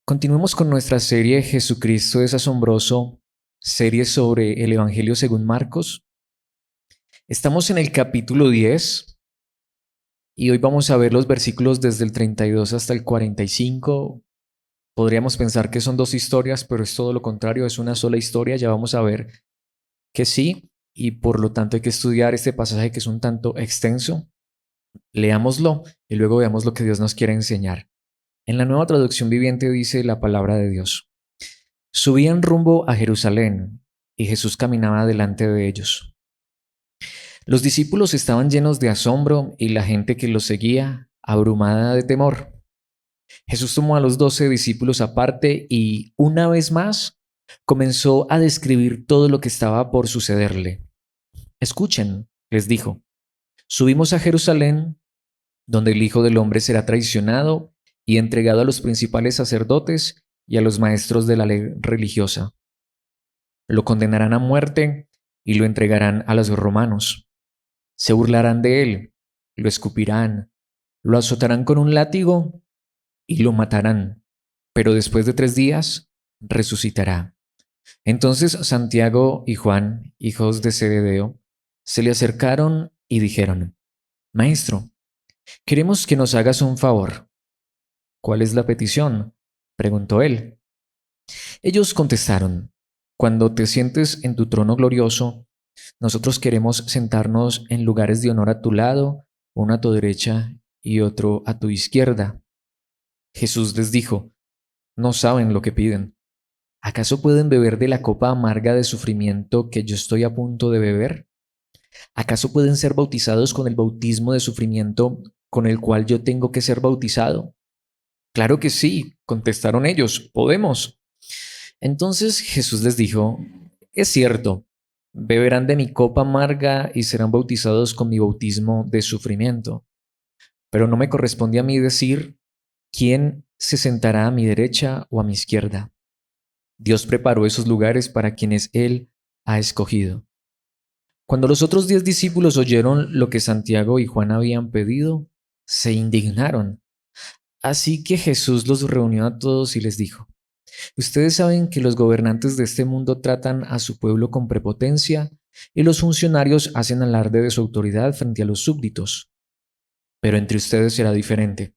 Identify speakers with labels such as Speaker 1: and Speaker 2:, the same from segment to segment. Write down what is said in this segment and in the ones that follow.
Speaker 1: Continuemos con nuestra serie Jesucristo es asombroso, serie sobre el Evangelio según Marcos. Estamos en el capítulo 10 y hoy vamos a ver los versículos desde el 32 hasta el 45. Podríamos pensar que son dos historias, pero es todo lo contrario, es una sola historia. Ya vamos a ver que sí, y por lo tanto hay que estudiar este pasaje que es un tanto extenso. Leámoslo y luego veamos lo que Dios nos quiere enseñar. En la Nueva Traducción Viviente dice la palabra de Dios. Subían rumbo a Jerusalén y Jesús caminaba delante de ellos. Los discípulos estaban llenos de asombro y la gente que los seguía abrumada de temor. Jesús tomó a los 12 discípulos aparte y, una vez más, comenzó a describir todo lo que estaba por sucederle. Escuchen, les dijo, subimos a Jerusalén, donde el Hijo del Hombre será traicionado y entregado a los principales sacerdotes y a los maestros de la ley religiosa. Lo condenarán a muerte y lo entregarán a los romanos. Se burlarán de él, lo escupirán, lo azotarán con un látigo y lo matarán, pero después de 3 días resucitará. Entonces Santiago y Juan, hijos de Zebedeo, se le acercaron y dijeron, Maestro, queremos que nos hagas un favor. ¿Cuál es la petición?, preguntó él. Ellos contestaron, Cuando te sientes en tu trono glorioso, nosotros queremos sentarnos en lugares de honor a tu lado, uno a tu derecha y otro a tu izquierda. Jesús les dijo, no saben lo que piden. ¿Acaso pueden beber de la copa amarga de sufrimiento que yo estoy a punto de beber? ¿Acaso pueden ser bautizados con el bautismo de sufrimiento con el cual yo tengo que ser bautizado? Claro que sí, contestaron ellos, podemos. Entonces Jesús les dijo, es cierto, beberán de mi copa amarga y serán bautizados con mi bautismo de sufrimiento, pero no me corresponde a mí decir quién se sentará a mi derecha o a mi izquierda. Dios preparó esos lugares para quienes Él ha escogido. Cuando los otros 10 discípulos oyeron lo que Santiago y Juan habían pedido, se indignaron. Así que Jesús los reunió a todos y les dijo, ustedes saben que los gobernantes de este mundo tratan a su pueblo con prepotencia y los funcionarios hacen alarde de su autoridad frente a los súbditos. Pero entre ustedes será diferente.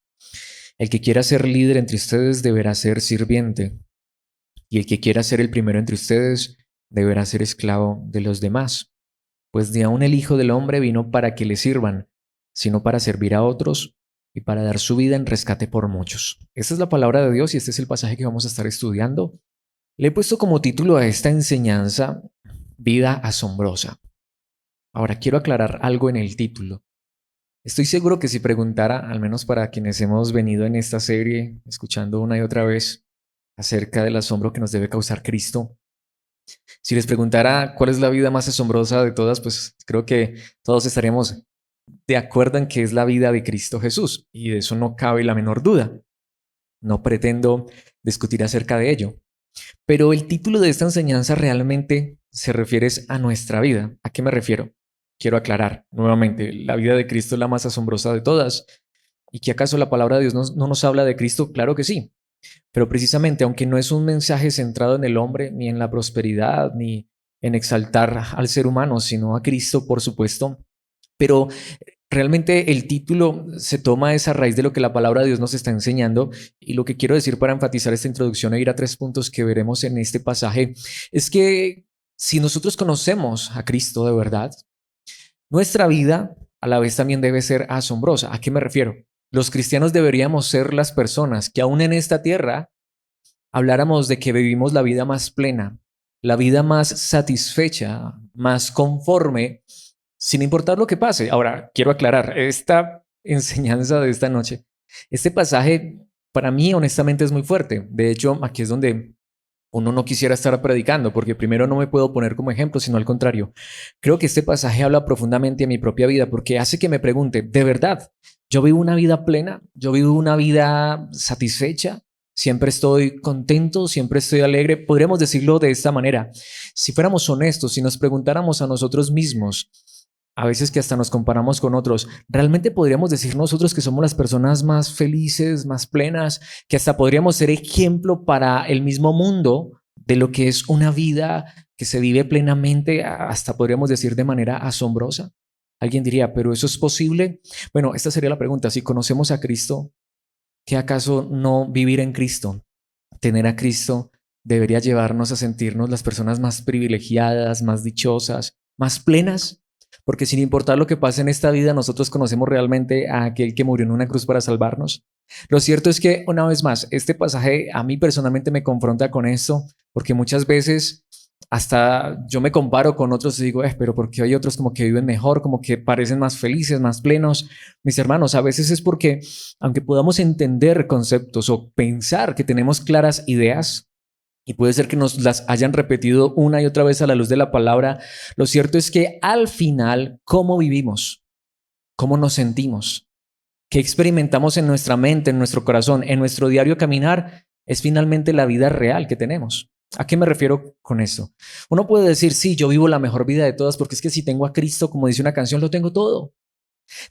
Speaker 1: El que quiera ser líder entre ustedes deberá ser sirviente, y el que quiera ser el primero entre ustedes deberá ser esclavo de los demás. Pues ni aun el Hijo del Hombre vino para que le sirvan, sino para servir a otros y para dar su vida en rescate por muchos. Esta es la palabra de Dios y este es el pasaje que vamos a estar estudiando. Le he puesto como título a esta enseñanza, Vida asombrosa. Ahora, quiero aclarar algo en el título. Estoy seguro que si preguntara, al menos para quienes hemos venido en esta serie, escuchando una y otra vez acerca del asombro que nos debe causar Cristo, si les preguntara cuál es la vida más asombrosa de todas, pues creo que todos estaríamos de acuerdo en que es la vida de Cristo Jesús, y de eso no cabe la menor duda. No pretendo discutir acerca de ello. Pero el título de esta enseñanza realmente se refiere a nuestra vida. ¿A qué me refiero? Quiero aclarar nuevamente, la vida de Cristo es la más asombrosa de todas. ¿Y que acaso la palabra de Dios no nos habla de Cristo? Claro que sí. Pero precisamente, aunque no es un mensaje centrado en el hombre, ni en la prosperidad, ni en exaltar al ser humano, sino a Cristo, por supuesto, pero realmente el título se toma esa raíz de lo que la palabra de Dios nos está enseñando, y lo que quiero decir para enfatizar esta introducción e ir a 3 puntos que veremos en este pasaje es que si nosotros conocemos a Cristo de verdad, nuestra vida a la vez también debe ser asombrosa. ¿A qué me refiero? Los cristianos deberíamos ser las personas que aún en esta tierra habláramos de que vivimos la vida más plena, la vida más satisfecha, más conforme, sin importar lo que pase. Ahora, quiero aclarar, esta enseñanza de esta noche, este pasaje para mí honestamente es muy fuerte. De hecho, aquí es donde uno no quisiera estar predicando, porque primero no me puedo poner como ejemplo, sino al contrario. Creo que este pasaje habla profundamente a mi propia vida, porque hace que me pregunte, ¿de verdad yo vivo una vida plena? ¿Yo vivo una vida satisfecha? ¿Siempre estoy contento? ¿Siempre estoy alegre? Podríamos decirlo de esta manera. Si fuéramos honestos, si nos preguntáramos a nosotros mismos, a veces que hasta nos comparamos con otros. ¿Realmente podríamos decir nosotros que somos las personas más felices, más plenas, que hasta podríamos ser ejemplo para el mismo mundo de lo que es una vida que se vive plenamente, hasta podríamos decir de manera asombrosa? Alguien diría, ¿pero eso es posible? Bueno, esta sería la pregunta. Si conocemos a Cristo, ¿qué acaso no vivir en Cristo? Tener a Cristo debería llevarnos a sentirnos las personas más privilegiadas, más dichosas, más plenas, porque sin importar lo que pase en esta vida, nosotros conocemos realmente a aquel que murió en una cruz para salvarnos. Lo cierto es que, una vez más, este pasaje a mí personalmente me confronta con esto, porque muchas veces hasta yo me comparo con otros y digo, pero porque hay otros como que viven mejor, como que parecen más felices, más plenos. Mis hermanos, a veces es porque, aunque podamos entender conceptos o pensar que tenemos claras ideas, y puede ser que nos las hayan repetido una y otra vez a la luz de la palabra, lo cierto es que al final, ¿cómo vivimos? ¿Cómo nos sentimos? ¿Qué experimentamos en nuestra mente, en nuestro corazón, en nuestro diario caminar? Es finalmente la vida real que tenemos. ¿A qué me refiero con esto? Uno puede decir, sí, yo vivo la mejor vida de todas porque es que si tengo a Cristo, como dice una canción, lo tengo todo.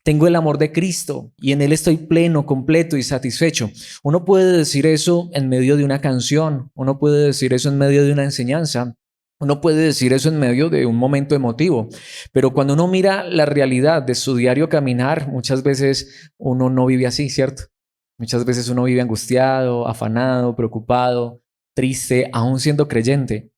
Speaker 1: Tengo el amor de Cristo y en Él estoy pleno, completo y satisfecho. Uno puede decir eso en medio de una canción, uno puede decir eso en medio de una enseñanza, uno puede decir eso en medio de un momento emotivo, pero cuando uno mira la realidad de su diario caminar, muchas veces uno no vive así, ¿cierto? Muchas veces uno vive angustiado, afanado, preocupado, triste, aún siendo creyente.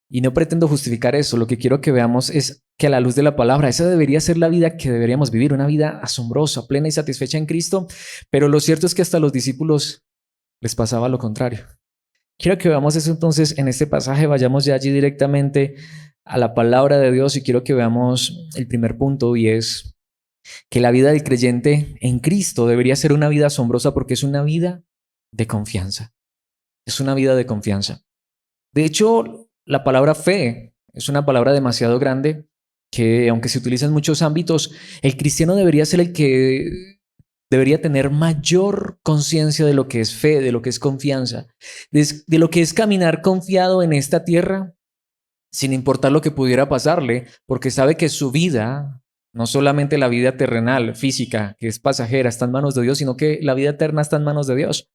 Speaker 1: Y no pretendo justificar eso, lo que quiero que veamos es que a la luz de la palabra, esa debería ser la vida que deberíamos vivir, una vida asombrosa, plena y satisfecha en Cristo, pero lo cierto es que hasta a los discípulos les pasaba lo contrario. Quiero que veamos eso entonces en este pasaje, vayamos ya allí directamente a la palabra de Dios y quiero que veamos el primer punto y es que la vida del creyente en Cristo debería ser una vida asombrosa porque es una vida de confianza, es una vida de confianza. De hecho, la palabra fe es una palabra demasiado grande que, aunque se utiliza en muchos ámbitos, el cristiano debería ser el que debería tener mayor conciencia de lo que es fe, de lo que es confianza, de lo que es caminar confiado en esta tierra, sin importar lo que pudiera pasarle, porque sabe que su vida, no solamente la vida terrenal, física, que es pasajera, está en manos de Dios, sino que la vida eterna está en manos de Dios.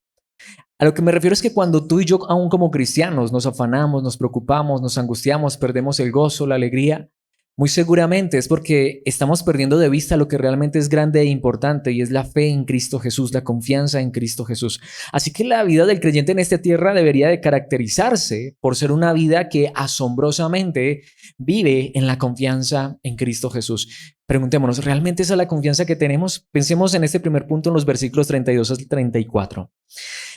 Speaker 1: A lo que me refiero es que cuando tú y yo, aún como cristianos, nos afanamos, nos preocupamos, nos angustiamos, perdemos el gozo, la alegría, muy seguramente es porque estamos perdiendo de vista lo que realmente es grande e importante y es la fe en Cristo Jesús, la confianza en Cristo Jesús. Así que la vida del creyente en esta tierra debería de caracterizarse por ser una vida que asombrosamente vive en la confianza en Cristo Jesús. Preguntémonos, ¿realmente esa es la confianza que tenemos? Pensemos en este primer punto en los versículos 32 al 34.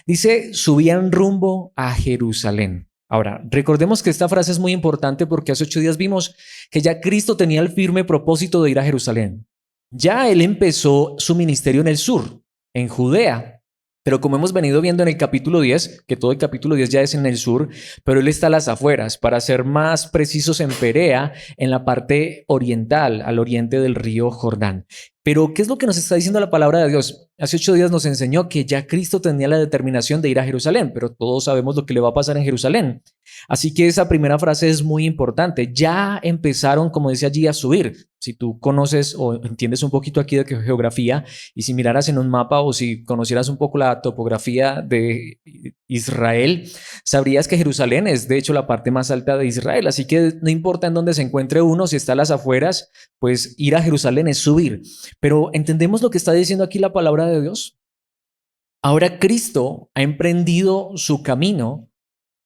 Speaker 1: Dice, subían rumbo a Jerusalén. Ahora, recordemos que esta frase es muy importante porque hace 8 días vimos que ya Cristo tenía el firme propósito de ir a Jerusalén. Ya Él empezó su ministerio en el sur, en Judea. Pero como hemos venido viendo en el capítulo 10, que todo el capítulo 10 ya es en el sur, pero Él está a las afueras, para ser más precisos en Perea, en la parte oriental, al oriente del río Jordán. Pero, ¿qué es lo que nos está diciendo la palabra de Dios? Hace 8 días nos enseñó que ya Cristo tenía la determinación de ir a Jerusalén, pero todos sabemos lo que le va a pasar en Jerusalén. Así que esa primera frase es muy importante. Ya empezaron, como dice allí, a subir. Si tú conoces o entiendes un poquito aquí de geografía y si miraras en un mapa o si conocieras un poco la topografía de Israel, sabrías que Jerusalén es de hecho la parte más alta de Israel. Así que no importa en dónde se encuentre uno, si está a las afueras, pues ir a Jerusalén es subir. Pero ¿entendemos lo que está diciendo aquí la palabra de Dios? Ahora Cristo ha emprendido su camino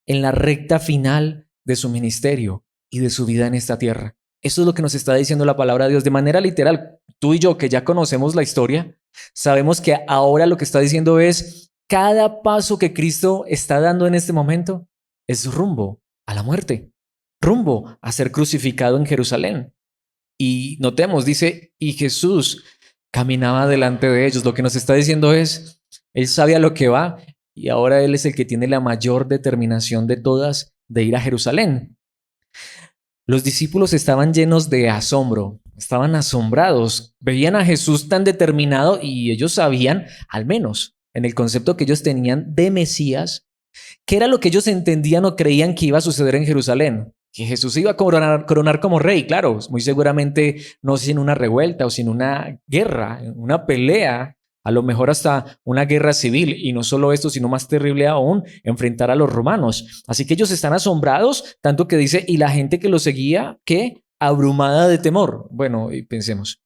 Speaker 1: en la recta final de su ministerio y de su vida en esta tierra. Eso es lo que nos está diciendo la palabra de Dios de manera literal. Tú y yo, que ya conocemos la historia, sabemos que ahora lo que está diciendo es cada paso que Cristo está dando en este momento es rumbo a la muerte, rumbo a ser crucificado en Jerusalén. Y notemos, dice, y Jesús caminaba delante de ellos. Lo que nos está diciendo es, Él sabe a lo que va y ahora Él es el que tiene la mayor determinación de todas de ir a Jerusalén. Los discípulos estaban llenos de asombro, estaban asombrados, veían a Jesús tan determinado y ellos sabían, al menos en el concepto que ellos tenían de Mesías, qué era lo que ellos entendían o creían que iba a suceder en Jerusalén. que Jesús se iba a coronar como rey, claro, muy seguramente no sin una revuelta o sin una guerra, una pelea, a lo mejor hasta una guerra civil, y no solo esto, sino más terrible aún, enfrentar a los romanos. Así que ellos están asombrados, tanto que dice, y la gente que lo seguía, ¿qué? Abrumada de temor. Bueno, y pensemos,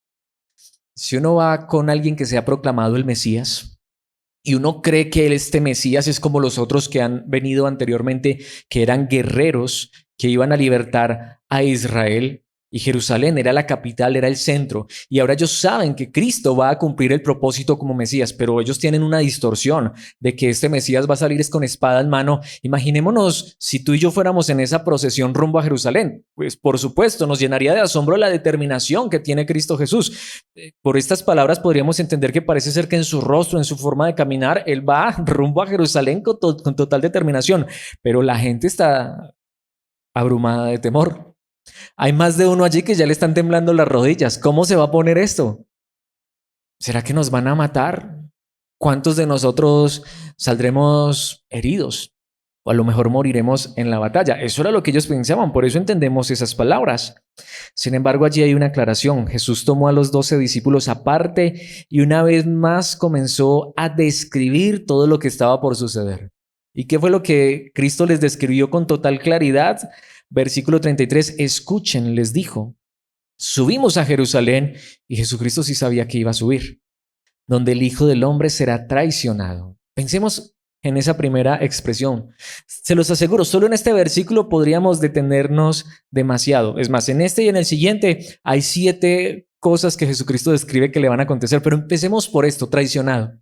Speaker 1: si uno va con alguien que se ha proclamado el Mesías, y uno cree que este Mesías es como los otros que han venido anteriormente, que eran guerreros, que iban a libertar a Israel, y Jerusalén era la capital, era el centro, y ahora ellos saben que Cristo va a cumplir el propósito como Mesías, pero ellos tienen una distorsión de que este Mesías va a salir con espada en mano. Imaginémonos si tú y yo fuéramos en esa procesión rumbo a Jerusalén, pues por supuesto nos llenaría de asombro la determinación que tiene Cristo Jesús. Por estas palabras podríamos entender que parece ser que en su rostro, en su forma de caminar, él va rumbo a Jerusalén con total determinación, pero la gente está abrumada de temor. Hay más de uno allí que ya le están temblando las rodillas. ¿Cómo se va a poner esto? ¿Será que nos van a matar? ¿Cuántos de nosotros saldremos heridos? O a lo mejor moriremos en la batalla. Eso era lo que ellos pensaban, por eso entendemos esas palabras. Sin embargo, allí hay una aclaración. Jesús tomó a los 12 discípulos aparte y una vez más comenzó a describir todo lo que estaba por suceder. ¿Y qué fue lo que Cristo les describió con total claridad? Versículo 33, escuchen, les dijo, subimos a Jerusalén, y Jesucristo sí sabía que iba a subir, donde el Hijo del Hombre será traicionado. Pensemos en esa primera expresión. Se los aseguro, solo en este versículo podríamos detenernos demasiado. Es más, en este y en el siguiente hay 7 cosas que Jesucristo describe que le van a acontecer, pero empecemos por esto, traicionado.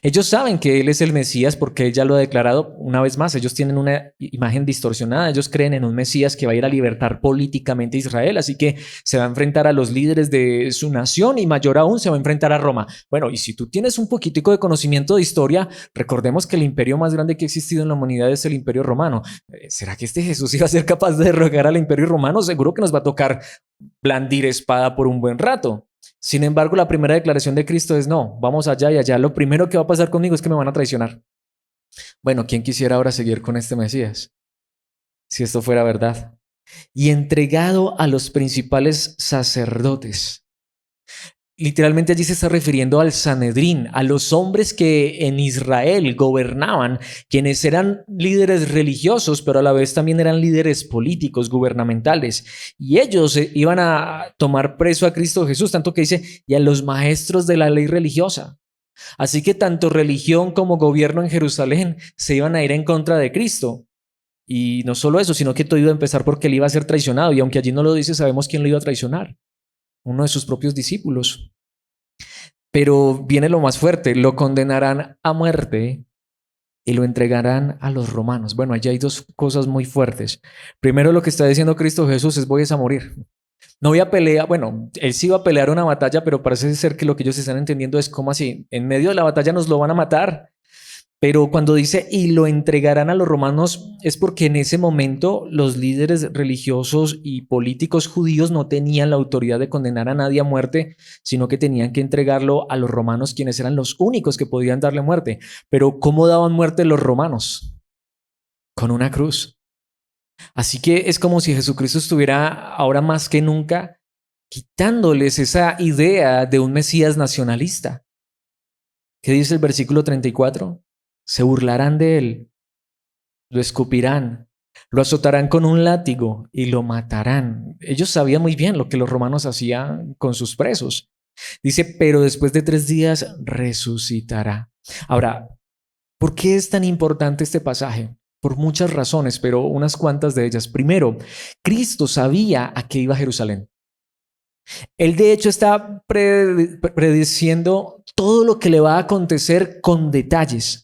Speaker 1: Ellos saben que Él es el Mesías porque Él ya lo ha declarado una vez más. Ellos tienen una imagen distorsionada. Ellos creen en un Mesías que va a ir a libertar políticamente a Israel. Así que se va a enfrentar a los líderes de su nación y mayor aún se va a enfrentar a Roma. Bueno, y si tú tienes un poquitico de conocimiento de historia, recordemos que el imperio más grande que ha existido en la humanidad es el Imperio Romano. ¿Será que este Jesús iba a ser capaz de derrocar al Imperio Romano? Seguro que nos va a tocar blandir espada por un buen rato. Sin embargo, la primera declaración de Cristo es no, vamos allá y allá. Lo primero que va a pasar conmigo es que me van a traicionar. Bueno, ¿quién quisiera ahora seguir con este Mesías? Si esto fuera verdad. Y entregado a los principales sacerdotes. Literalmente allí se está refiriendo al Sanedrín, a los hombres que en Israel gobernaban, quienes eran líderes religiosos, pero a la vez también eran líderes políticos, gubernamentales. Y ellos iban a tomar preso a Cristo Jesús, tanto que dice, y a los maestros de la ley religiosa. Así que tanto religión como gobierno en Jerusalén se iban a ir en contra de Cristo. Y no solo eso, sino que todo iba a empezar porque él iba a ser traicionado. Y aunque allí no lo dice, sabemos quién lo iba a traicionar. Uno de sus propios discípulos. Pero viene lo más fuerte, lo condenarán a muerte y lo entregarán a los romanos. Bueno, allí hay 2 cosas muy fuertes. Primero, lo que está diciendo Cristo Jesús es voy a morir. No voy a pelear, bueno, él sí iba a pelear una batalla, pero parece ser que lo que ellos están entendiendo es cómo así, en medio de la batalla nos lo van a matar. Pero cuando dice y lo entregarán a los romanos es porque en ese momento los líderes religiosos y políticos judíos no tenían la autoridad de condenar a nadie a muerte, sino que tenían que entregarlo a los romanos, quienes eran los únicos que podían darle muerte. Pero ¿cómo daban muerte los romanos? Con una cruz. Así que es como si Jesucristo estuviera ahora más que nunca quitándoles esa idea de un Mesías nacionalista. ¿Qué dice el versículo 34? Se burlarán de él, lo escupirán, lo azotarán con un látigo y lo matarán. Ellos sabían muy bien lo que los romanos hacían con sus presos. Dice, pero después de 3 días resucitará. Ahora, ¿por qué es tan importante este pasaje? Por muchas razones, pero unas cuantas de ellas. Primero, Cristo sabía a qué iba a Jerusalén. Él de hecho está prediciendo todo lo que le va a acontecer con detalles.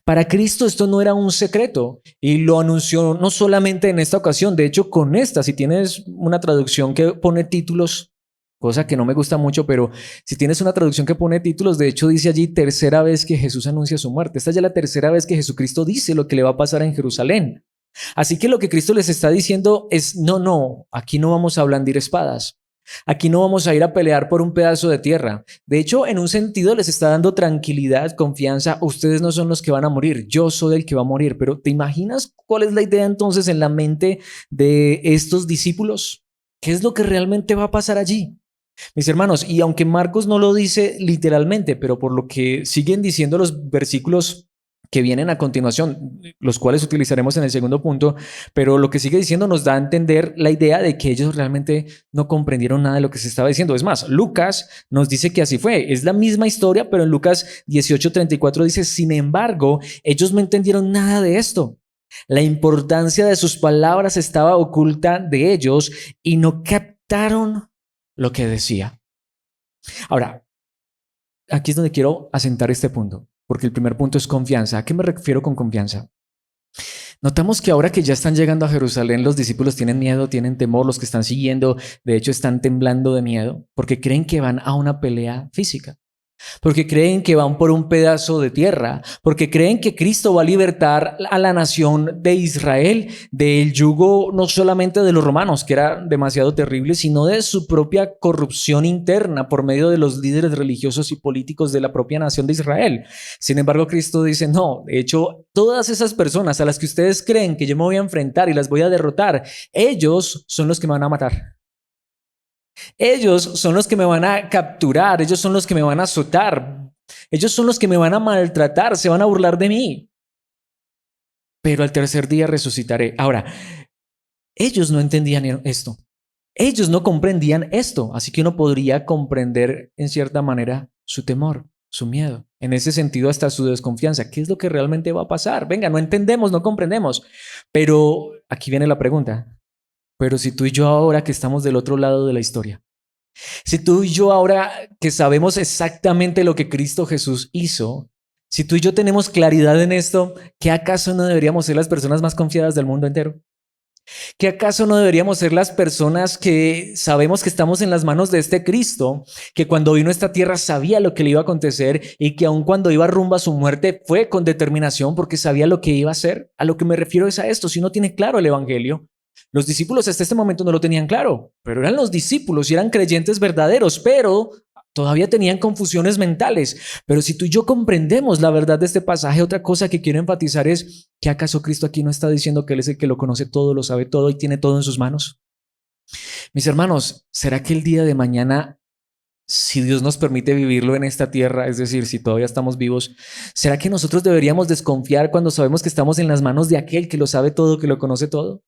Speaker 1: Para Cristo esto no era un secreto y lo anunció no solamente en esta ocasión, de hecho con esta, si tienes una traducción que pone títulos, cosa que no me gusta mucho, pero si tienes una traducción que pone títulos, de hecho dice allí 3ª vez que Jesús anuncia su muerte. Esta es ya la 3ª vez que Jesucristo dice lo que le va a pasar en Jerusalén. Así que lo que Cristo les está diciendo es, no, aquí no vamos a blandir espadas. Aquí no vamos a ir a pelear por un pedazo de tierra. De hecho, en un sentido les está dando tranquilidad, confianza. Ustedes no son los que van a morir, yo soy el que va a morir. Pero ¿te imaginas cuál es la idea entonces en la mente de estos discípulos? ¿Qué es lo que realmente va a pasar allí? Mis hermanos, y aunque Marcos no lo dice literalmente, pero por lo que siguen diciendo los versículos que vienen a continuación, los cuales utilizaremos en el segundo punto, pero lo que sigue diciendo nos da a entender la idea de que ellos realmente no comprendieron nada de lo que se estaba diciendo. Es más, Lucas nos dice que así fue. Es la misma historia, pero en Lucas 18:34 dice, sin embargo, ellos no entendieron nada de esto. La importancia de sus palabras estaba oculta de ellos y no captaron lo que decía. Ahora, aquí es donde quiero asentar este punto, porque el primer punto es confianza. ¿A qué me refiero con confianza? Notamos que ahora que ya están llegando a Jerusalén, los discípulos tienen miedo, tienen temor, los que están siguiendo, de hecho, están temblando de miedo, porque creen que van a una pelea física. Porque creen que van por un pedazo de tierra, porque creen que Cristo va a libertar a la nación de Israel del yugo no solamente de los romanos, que era demasiado terrible, sino de su propia corrupción interna por medio de los líderes religiosos y políticos de la propia nación de Israel. Sin embargo, Cristo dice, no, de hecho, todas esas personas a las que ustedes creen que yo me voy a enfrentar y las voy a derrotar, ellos son los que me van a matar. Ellos son los que me van a capturar, ellos son los que me van a azotar, ellos son los que me van a maltratar, se van a burlar de mí. Pero al tercer día resucitaré. Ahora, ellos no entendían esto. Ellos no comprendían esto, así que uno podría comprender en cierta manera su temor, su miedo. En ese sentido, hasta su desconfianza. ¿Qué es lo que realmente va a pasar? Venga, no entendemos, no comprendemos. Pero aquí viene la pregunta. Pero si tú y yo ahora que estamos del otro lado de la historia, si tú y yo ahora que sabemos exactamente lo que Cristo Jesús hizo, si tú y yo tenemos claridad en esto, ¿qué acaso no deberíamos ser las personas más confiadas del mundo entero? ¿Qué acaso no deberíamos ser las personas que sabemos que estamos en las manos de este Cristo, que cuando vino a esta tierra sabía lo que le iba a acontecer y que aun cuando iba rumbo a su muerte fue con determinación porque sabía lo que iba a hacer? A lo que me refiero es a esto. Si uno tiene claro el evangelio, los discípulos hasta este momento no lo tenían claro, pero eran los discípulos y eran creyentes verdaderos, pero todavía tenían confusiones mentales. Pero si tú y yo comprendemos la verdad de este pasaje, otra cosa que quiero enfatizar es que ¿acaso Cristo aquí no está diciendo que Él es el que lo conoce todo, lo sabe todo y tiene todo en sus manos? Mis hermanos, ¿será que el día de mañana, si Dios nos permite vivirlo en esta tierra, es decir, si todavía estamos vivos, ¿será que nosotros deberíamos desconfiar cuando sabemos que estamos en las manos de aquel que lo sabe todo, que lo conoce todo?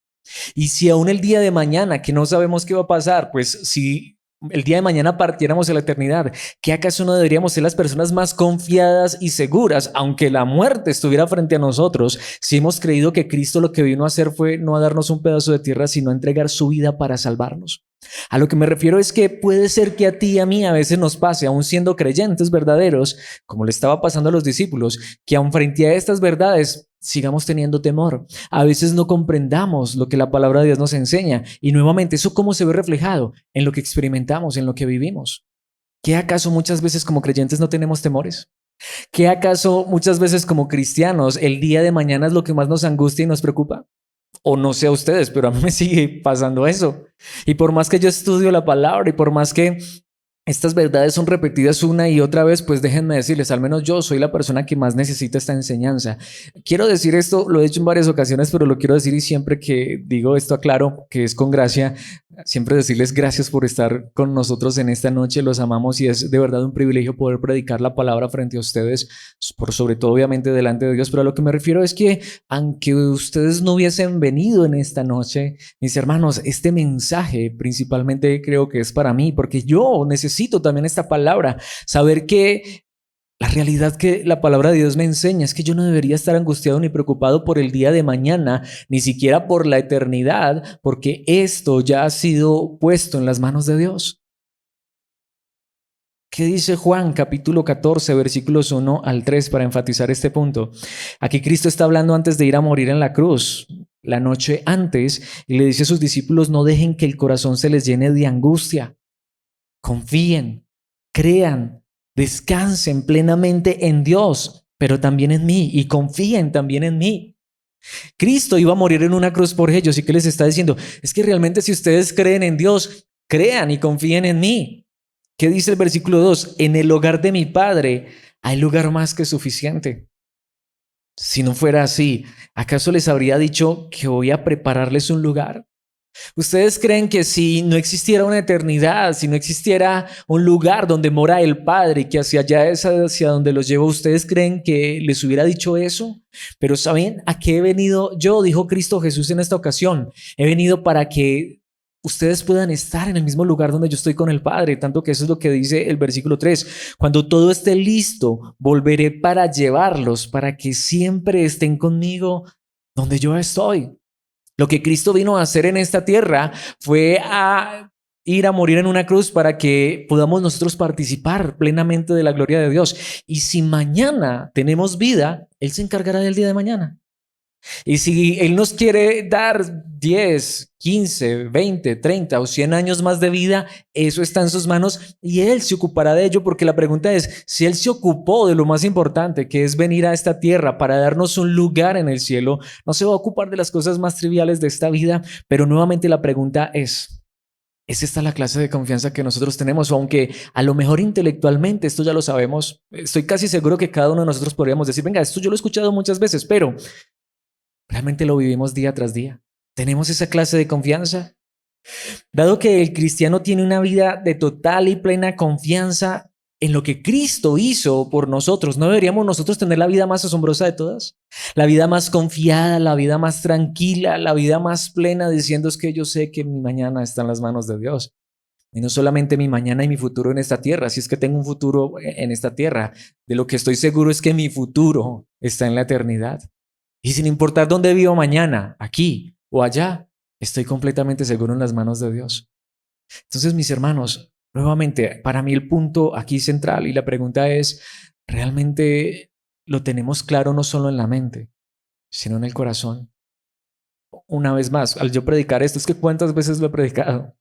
Speaker 1: Y si aún el día de mañana, que no sabemos qué va a pasar, pues si el día de mañana partiéramos a la eternidad, ¿qué acaso no deberíamos ser las personas más confiadas y seguras, aunque la muerte estuviera frente a nosotros, si hemos creído que Cristo lo que vino a hacer fue no a darnos un pedazo de tierra, sino a entregar su vida para salvarnos? A lo que me refiero es que puede ser que a ti y a mí a veces nos pase, aún siendo creyentes verdaderos, como le estaba pasando a los discípulos, que aún frente a estas verdades sigamos teniendo temor. A veces no comprendamos lo que la palabra de Dios nos enseña. Y nuevamente, ¿eso cómo se ve reflejado? En lo que experimentamos, en lo que vivimos. ¿Qué acaso muchas veces como creyentes no tenemos temores? ¿Qué acaso muchas veces como cristianos el día de mañana es lo que más nos angustia y nos preocupa? O no sé a ustedes, pero a mí me sigue pasando eso. Y por más que yo estudio la palabra y por más que estas verdades son repetidas una y otra vez, pues déjenme decirles, al menos yo soy la persona que más necesita esta enseñanza. Quiero decir esto, lo he dicho en varias ocasiones, pero lo quiero decir y siempre que digo esto aclaro que es con gracia. Siempre decirles gracias por estar con nosotros en esta noche, los amamos y es de verdad un privilegio poder predicar la palabra frente a ustedes, por sobre todo obviamente delante de Dios, pero a lo que me refiero es que aunque ustedes no hubiesen venido en esta noche, mis hermanos, este mensaje principalmente creo que es para mí, porque yo necesito también esta palabra, saber que la realidad que la palabra de Dios me enseña es que yo no debería estar angustiado ni preocupado por el día de mañana, ni siquiera por la eternidad, porque esto ya ha sido puesto en las manos de Dios. ¿Qué dice Juan capítulo 14, versículos 1 al 3 para enfatizar este punto? Aquí Cristo está hablando antes de ir a morir en la cruz, la noche antes, y le dice a sus discípulos, no dejen que el corazón se les llene de angustia. Confíen, crean, descansen plenamente en Dios, pero también en mí, y confíen también en mí. Cristo iba a morir en una cruz por ellos, y ¿qué les está diciendo? Es que realmente si ustedes creen en Dios, crean y confíen en mí. ¿Qué dice el versículo 2? En el hogar de mi Padre hay lugar más que suficiente. Si no fuera así, ¿acaso les habría dicho que voy a prepararles un lugar? ¿Ustedes creen que si no existiera una eternidad, si no existiera un lugar donde mora el Padre y que hacia allá es hacia donde los llevo, ustedes creen que les hubiera dicho eso? Pero ¿saben a qué he venido yo? Dijo Cristo Jesús en esta ocasión. He venido para que ustedes puedan estar en el mismo lugar donde yo estoy con el Padre, tanto que eso es lo que dice el versículo 3. Cuando todo esté listo, volveré para llevarlos, para que siempre estén conmigo donde yo estoy. Lo que Cristo vino a hacer en esta tierra fue a ir a morir en una cruz para que podamos nosotros participar plenamente de la gloria de Dios. Y si mañana tenemos vida, Él se encargará del día de mañana. Y si Él nos quiere dar 10, 15, 20, 30 o 100 años más de vida, eso está en sus manos y Él se ocupará de ello, porque la pregunta es, si Él se ocupó de lo más importante, que es venir a esta tierra para darnos un lugar en el cielo, no se va a ocupar de las cosas más triviales de esta vida. Pero nuevamente la pregunta ¿es esta la clase de confianza que nosotros tenemos? O aunque a lo mejor intelectualmente esto ya lo sabemos, estoy casi seguro que cada uno de nosotros podríamos decir, venga, esto yo lo he escuchado muchas veces, pero ¿realmente lo vivimos día tras día? ¿Tenemos esa clase de confianza? Dado que el cristiano tiene una vida de total y plena confianza en lo que Cristo hizo por nosotros, ¿no deberíamos nosotros tener la vida más asombrosa de todas? La vida más confiada, la vida más tranquila, la vida más plena, diciendo es que yo sé que mi mañana está en las manos de Dios. Y no solamente mi mañana y mi futuro en esta tierra, si es que tengo un futuro en esta tierra, de lo que estoy seguro es que mi futuro está en la eternidad. Y sin importar dónde vivo mañana, aquí o allá, estoy completamente seguro en las manos de Dios. Entonces, mis hermanos, nuevamente, para mí el punto aquí central y la pregunta es, ¿realmente lo tenemos claro no solo en la mente, sino en el corazón? Una vez más, al yo predicar esto, es que ¿cuántas veces lo he predicado?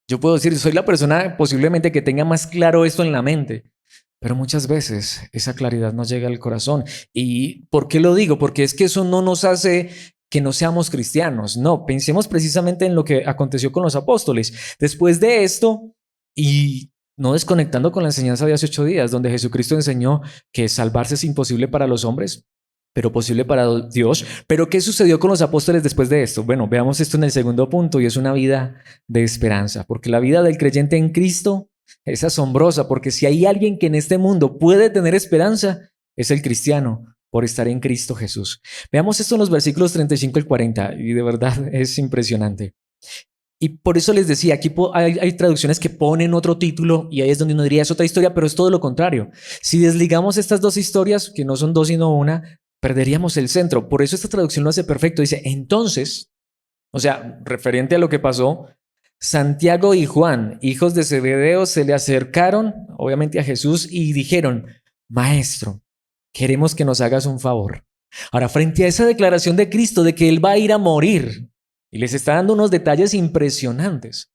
Speaker 1: Yo puedo decir, soy la persona posiblemente que tenga más claro esto en la mente, pero muchas veces esa claridad no llega al corazón. ¿Y por qué lo digo? Porque es que eso no nos hace que no seamos cristianos. No, pensemos precisamente en lo que aconteció con los apóstoles. Después de esto, y no desconectando con la enseñanza de hace 8 días, donde Jesucristo enseñó que salvarse es imposible para los hombres, pero posible para Dios. Pero ¿qué sucedió con los apóstoles después de esto? Bueno, veamos esto en el segundo punto, y es una vida de esperanza, porque la vida del creyente en Cristo es asombrosa, porque si hay alguien que en este mundo puede tener esperanza, es el cristiano, por estar en Cristo Jesús. Veamos esto en los versículos 35 al 40, y de verdad es impresionante. Y por eso les decía, aquí hay traducciones que ponen otro título y ahí es donde uno diría es otra historia, pero es todo lo contrario. Si desligamos estas dos historias, que no son dos sino una, perderíamos el centro. Por eso esta traducción lo hace perfecto. Dice, entonces, o sea, referente a lo que pasó, Santiago y Juan, hijos de Zebedeo, se le acercaron, obviamente, a Jesús y dijeron, Maestro, queremos que nos hagas un favor. Ahora, frente a esa declaración de Cristo de que Él va a ir a morir, y les está dando unos detalles impresionantes.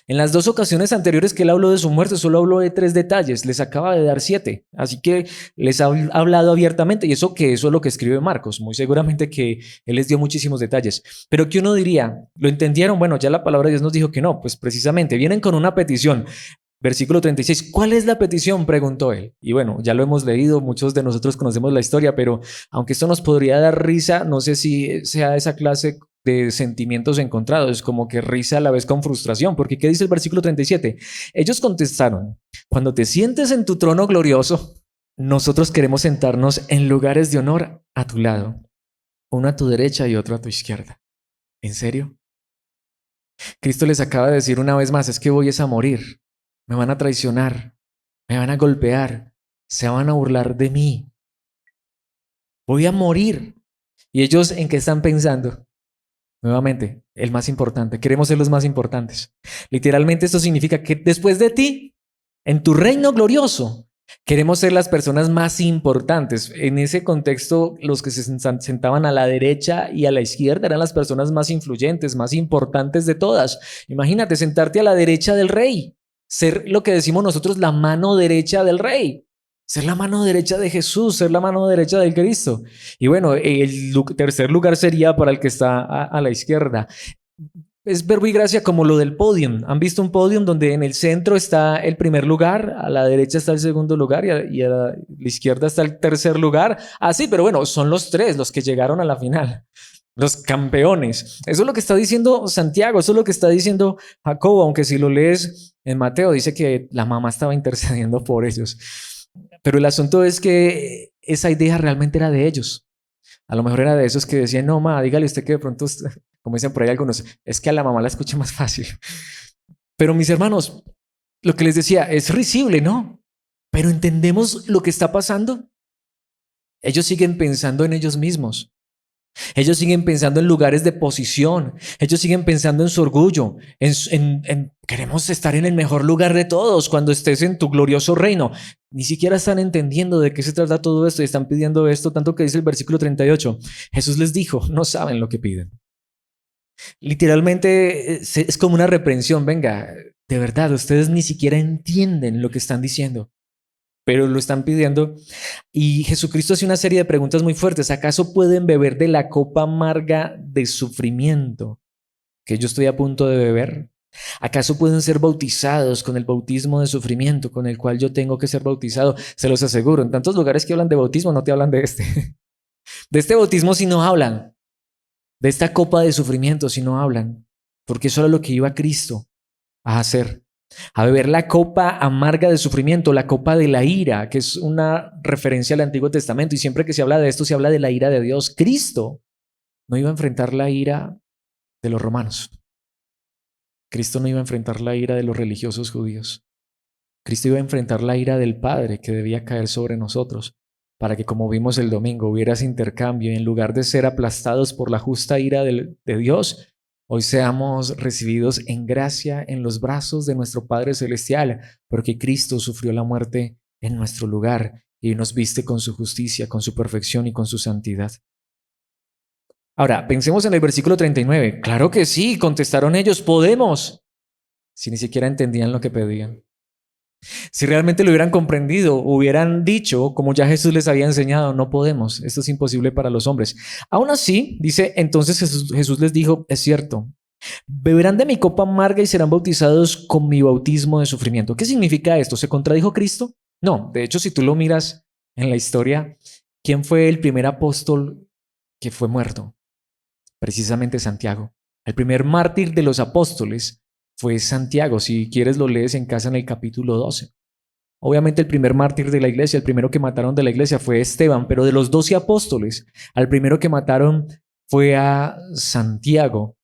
Speaker 1: En las dos ocasiones anteriores que Él habló de su muerte, solo habló de 3 detalles, les acaba de dar 7, así que les ha hablado abiertamente, y eso es lo que escribe Marcos, muy seguramente que Él les dio muchísimos detalles. Pero ¿qué uno diría? ¿Lo entendieron? Bueno, ya la palabra de Dios nos dijo que no, pues precisamente vienen con una petición. Versículo 36, ¿cuál es la petición?, preguntó él. Y bueno, ya lo hemos leído, muchos de nosotros conocemos la historia, pero aunque esto nos podría dar risa, no sé si sea esa clase de sentimientos encontrados, como que risa a la vez con frustración, porque ¿qué dice el versículo 37? Ellos contestaron, cuando te sientes en tu trono glorioso, nosotros queremos sentarnos en lugares de honor a tu lado, uno a tu derecha y otro a tu izquierda. ¿En serio? Cristo les acaba de decir una vez más, es que voy a morir. Me van a traicionar, me van a golpear, se van a burlar de mí. Voy a morir. ¿Y ellos en qué están pensando? Nuevamente, el más importante. Queremos ser los más importantes. Literalmente esto significa que después de ti, en tu reino glorioso, queremos ser las personas más importantes. En ese contexto, los que se sentaban a la derecha y a la izquierda eran las personas más influyentes, más importantes de todas. Imagínate sentarte a la derecha del rey. Ser lo que decimos nosotros la mano derecha del rey, ser la mano derecha de Jesús, ser la mano derecha del Cristo. Y bueno, el tercer lugar sería para el que está a la izquierda. es verbo y gracia como lo del podium. ¿Han visto un podium donde en el centro está el primer lugar, a la derecha está el segundo lugar y a la izquierda está el tercer lugar? Ah, sí, pero bueno, son los tres los que llegaron a la final, los campeones. Eso es lo que está diciendo Santiago, eso es lo que está diciendo Jacobo, aunque si lo lees en Mateo dice que la mamá estaba intercediendo por ellos. Pero el asunto es que esa idea realmente era de ellos. A lo mejor era de esos que decían, no, ma, dígale usted que de pronto, como dicen por ahí algunos, es que a la mamá la escucha más fácil. Pero mis hermanos, lo que les decía es risible, ¿no? Pero entendemos lo que está pasando. Ellos siguen pensando en ellos mismos. Ellos siguen pensando en lugares de posición. Ellos siguen pensando en su orgullo. Queremos estar en el mejor lugar de todos cuando estés en tu glorioso reino. Ni siquiera están entendiendo de qué se trata todo esto y están pidiendo esto, tanto que dice el versículo 38. Jesús les dijo, no saben lo que piden. Literalmente es como una reprensión. Venga, de verdad, ustedes ni siquiera entienden lo que están diciendo, pero lo están pidiendo. Y Jesucristo hace una serie de preguntas muy fuertes. ¿Acaso pueden beber de la copa amarga de sufrimiento que yo estoy a punto de beber? ¿Acaso pueden ser bautizados con el bautismo de sufrimiento con el cual yo tengo que ser bautizado? Se los aseguro, en tantos lugares que hablan de bautismo no te hablan de este. De este bautismo si no hablan. De esta copa de sufrimiento si no hablan. Porque eso era lo que iba Cristo a hacer. A beber la copa amarga de sufrimiento, la copa de la ira, que es una referencia al Antiguo Testamento. Y siempre que se habla de esto, se habla de la ira de Dios. Cristo no iba a enfrentar la ira de los romanos. Cristo no iba a enfrentar la ira de los religiosos judíos. Cristo iba a enfrentar la ira del Padre que debía caer sobre nosotros, para que, como vimos el domingo, hubiera ese intercambio y en lugar de ser aplastados por la justa ira de Dios, hoy seamos recibidos en gracia en los brazos de nuestro Padre Celestial, porque Cristo sufrió la muerte en nuestro lugar y nos viste con su justicia, con su perfección y con su santidad. Ahora, pensemos en el versículo 39. Claro que sí, contestaron ellos, podemos, si ni siquiera entendían lo que pedían. Si realmente lo hubieran comprendido, hubieran dicho, como ya Jesús les había enseñado, no podemos, esto es imposible para los hombres. Aún así, dice, entonces Jesús les dijo, es cierto, beberán de mi copa amarga y serán bautizados con mi bautismo de sufrimiento. ¿Qué significa esto? ¿Se contradijo Cristo? No, de hecho, si tú lo miras en la historia, ¿quién fue el primer apóstol que fue muerto? Precisamente Santiago. El primer mártir de los apóstoles fue Santiago. Si quieres lo lees en casa en el capítulo 12. Obviamente el primer mártir de la iglesia, el primero que mataron de la iglesia fue Esteban, pero de los 12 apóstoles, al primero que mataron fue a Santiago.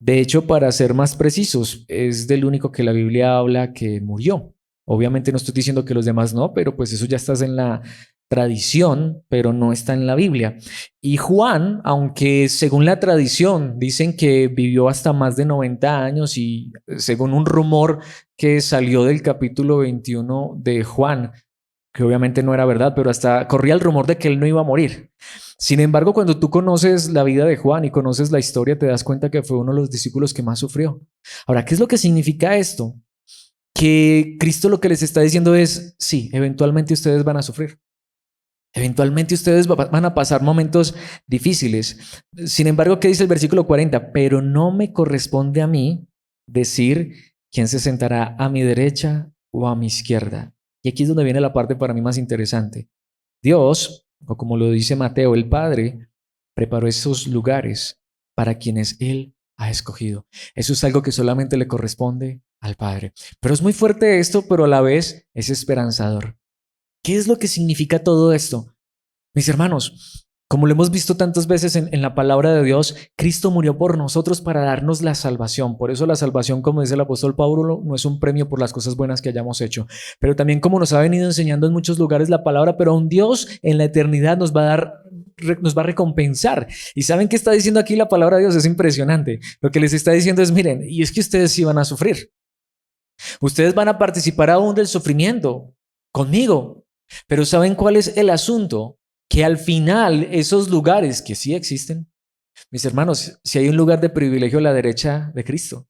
Speaker 1: De hecho, para ser más precisos, es del único que la Biblia habla que murió. Obviamente no estoy diciendo que los demás no, pero pues eso ya está en la tradición, pero no está en la Biblia. Y Juan, aunque según la tradición dicen que vivió hasta más de 90 años y según un rumor que salió del capítulo 21 de Juan, que obviamente no era verdad, pero hasta corría el rumor de que él no iba a morir. Sin embargo, cuando tú conoces la vida de Juan y conoces la historia, te das cuenta que fue uno de los discípulos que más sufrió. Ahora, ¿qué es lo que significa esto? Que Cristo lo que les está diciendo es, sí, eventualmente ustedes van a sufrir. Eventualmente ustedes van a pasar momentos difíciles. Sin embargo, ¿qué dice el versículo 40? Pero no me corresponde a mí decir quién se sentará a mi derecha o a mi izquierda. Y aquí es donde viene la parte para mí más interesante. Dios, o como lo dice Mateo, el Padre, preparó esos lugares para quienes Él ha escogido. Eso es algo que solamente le corresponde al Padre. Pero es muy fuerte esto, pero a la vez es esperanzador. ¿Qué es lo que significa todo esto? Mis hermanos, como lo hemos visto tantas veces en la palabra de Dios, Cristo murió por nosotros para darnos la salvación. Por eso la salvación, como dice el apóstol Pablo, no es un premio por las cosas buenas que hayamos hecho, pero también como nos ha venido enseñando en muchos lugares la palabra, pero un Dios en la eternidad nos va a recompensar. ¿Y saben qué está diciendo aquí la palabra de Dios? Es impresionante. Lo que les está diciendo es, miren, y es que ustedes sí van a sufrir. Ustedes van a participar aún del sufrimiento conmigo. Pero ¿saben cuál es el asunto? Que al final esos lugares que sí existen, mis hermanos, si hay un lugar de privilegio a la derecha de Cristo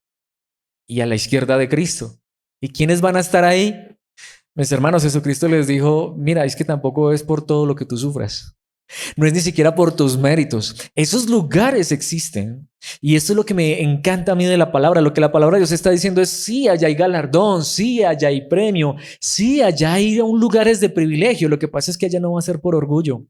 Speaker 1: y a la izquierda de Cristo, ¿y quiénes van a estar ahí? Mis hermanos, Jesucristo les dijo, mira, es que tampoco es por todo lo que tú sufras. No es ni siquiera por tus méritos. Esos lugares existen. Y esto es lo que me encanta a mí de la palabra. Lo que la palabra de Dios está diciendo es sí, allá hay galardón, sí, allá hay premio, sí, allá hay un lugares de privilegio. Lo que pasa es que allá no va a ser por orgullo.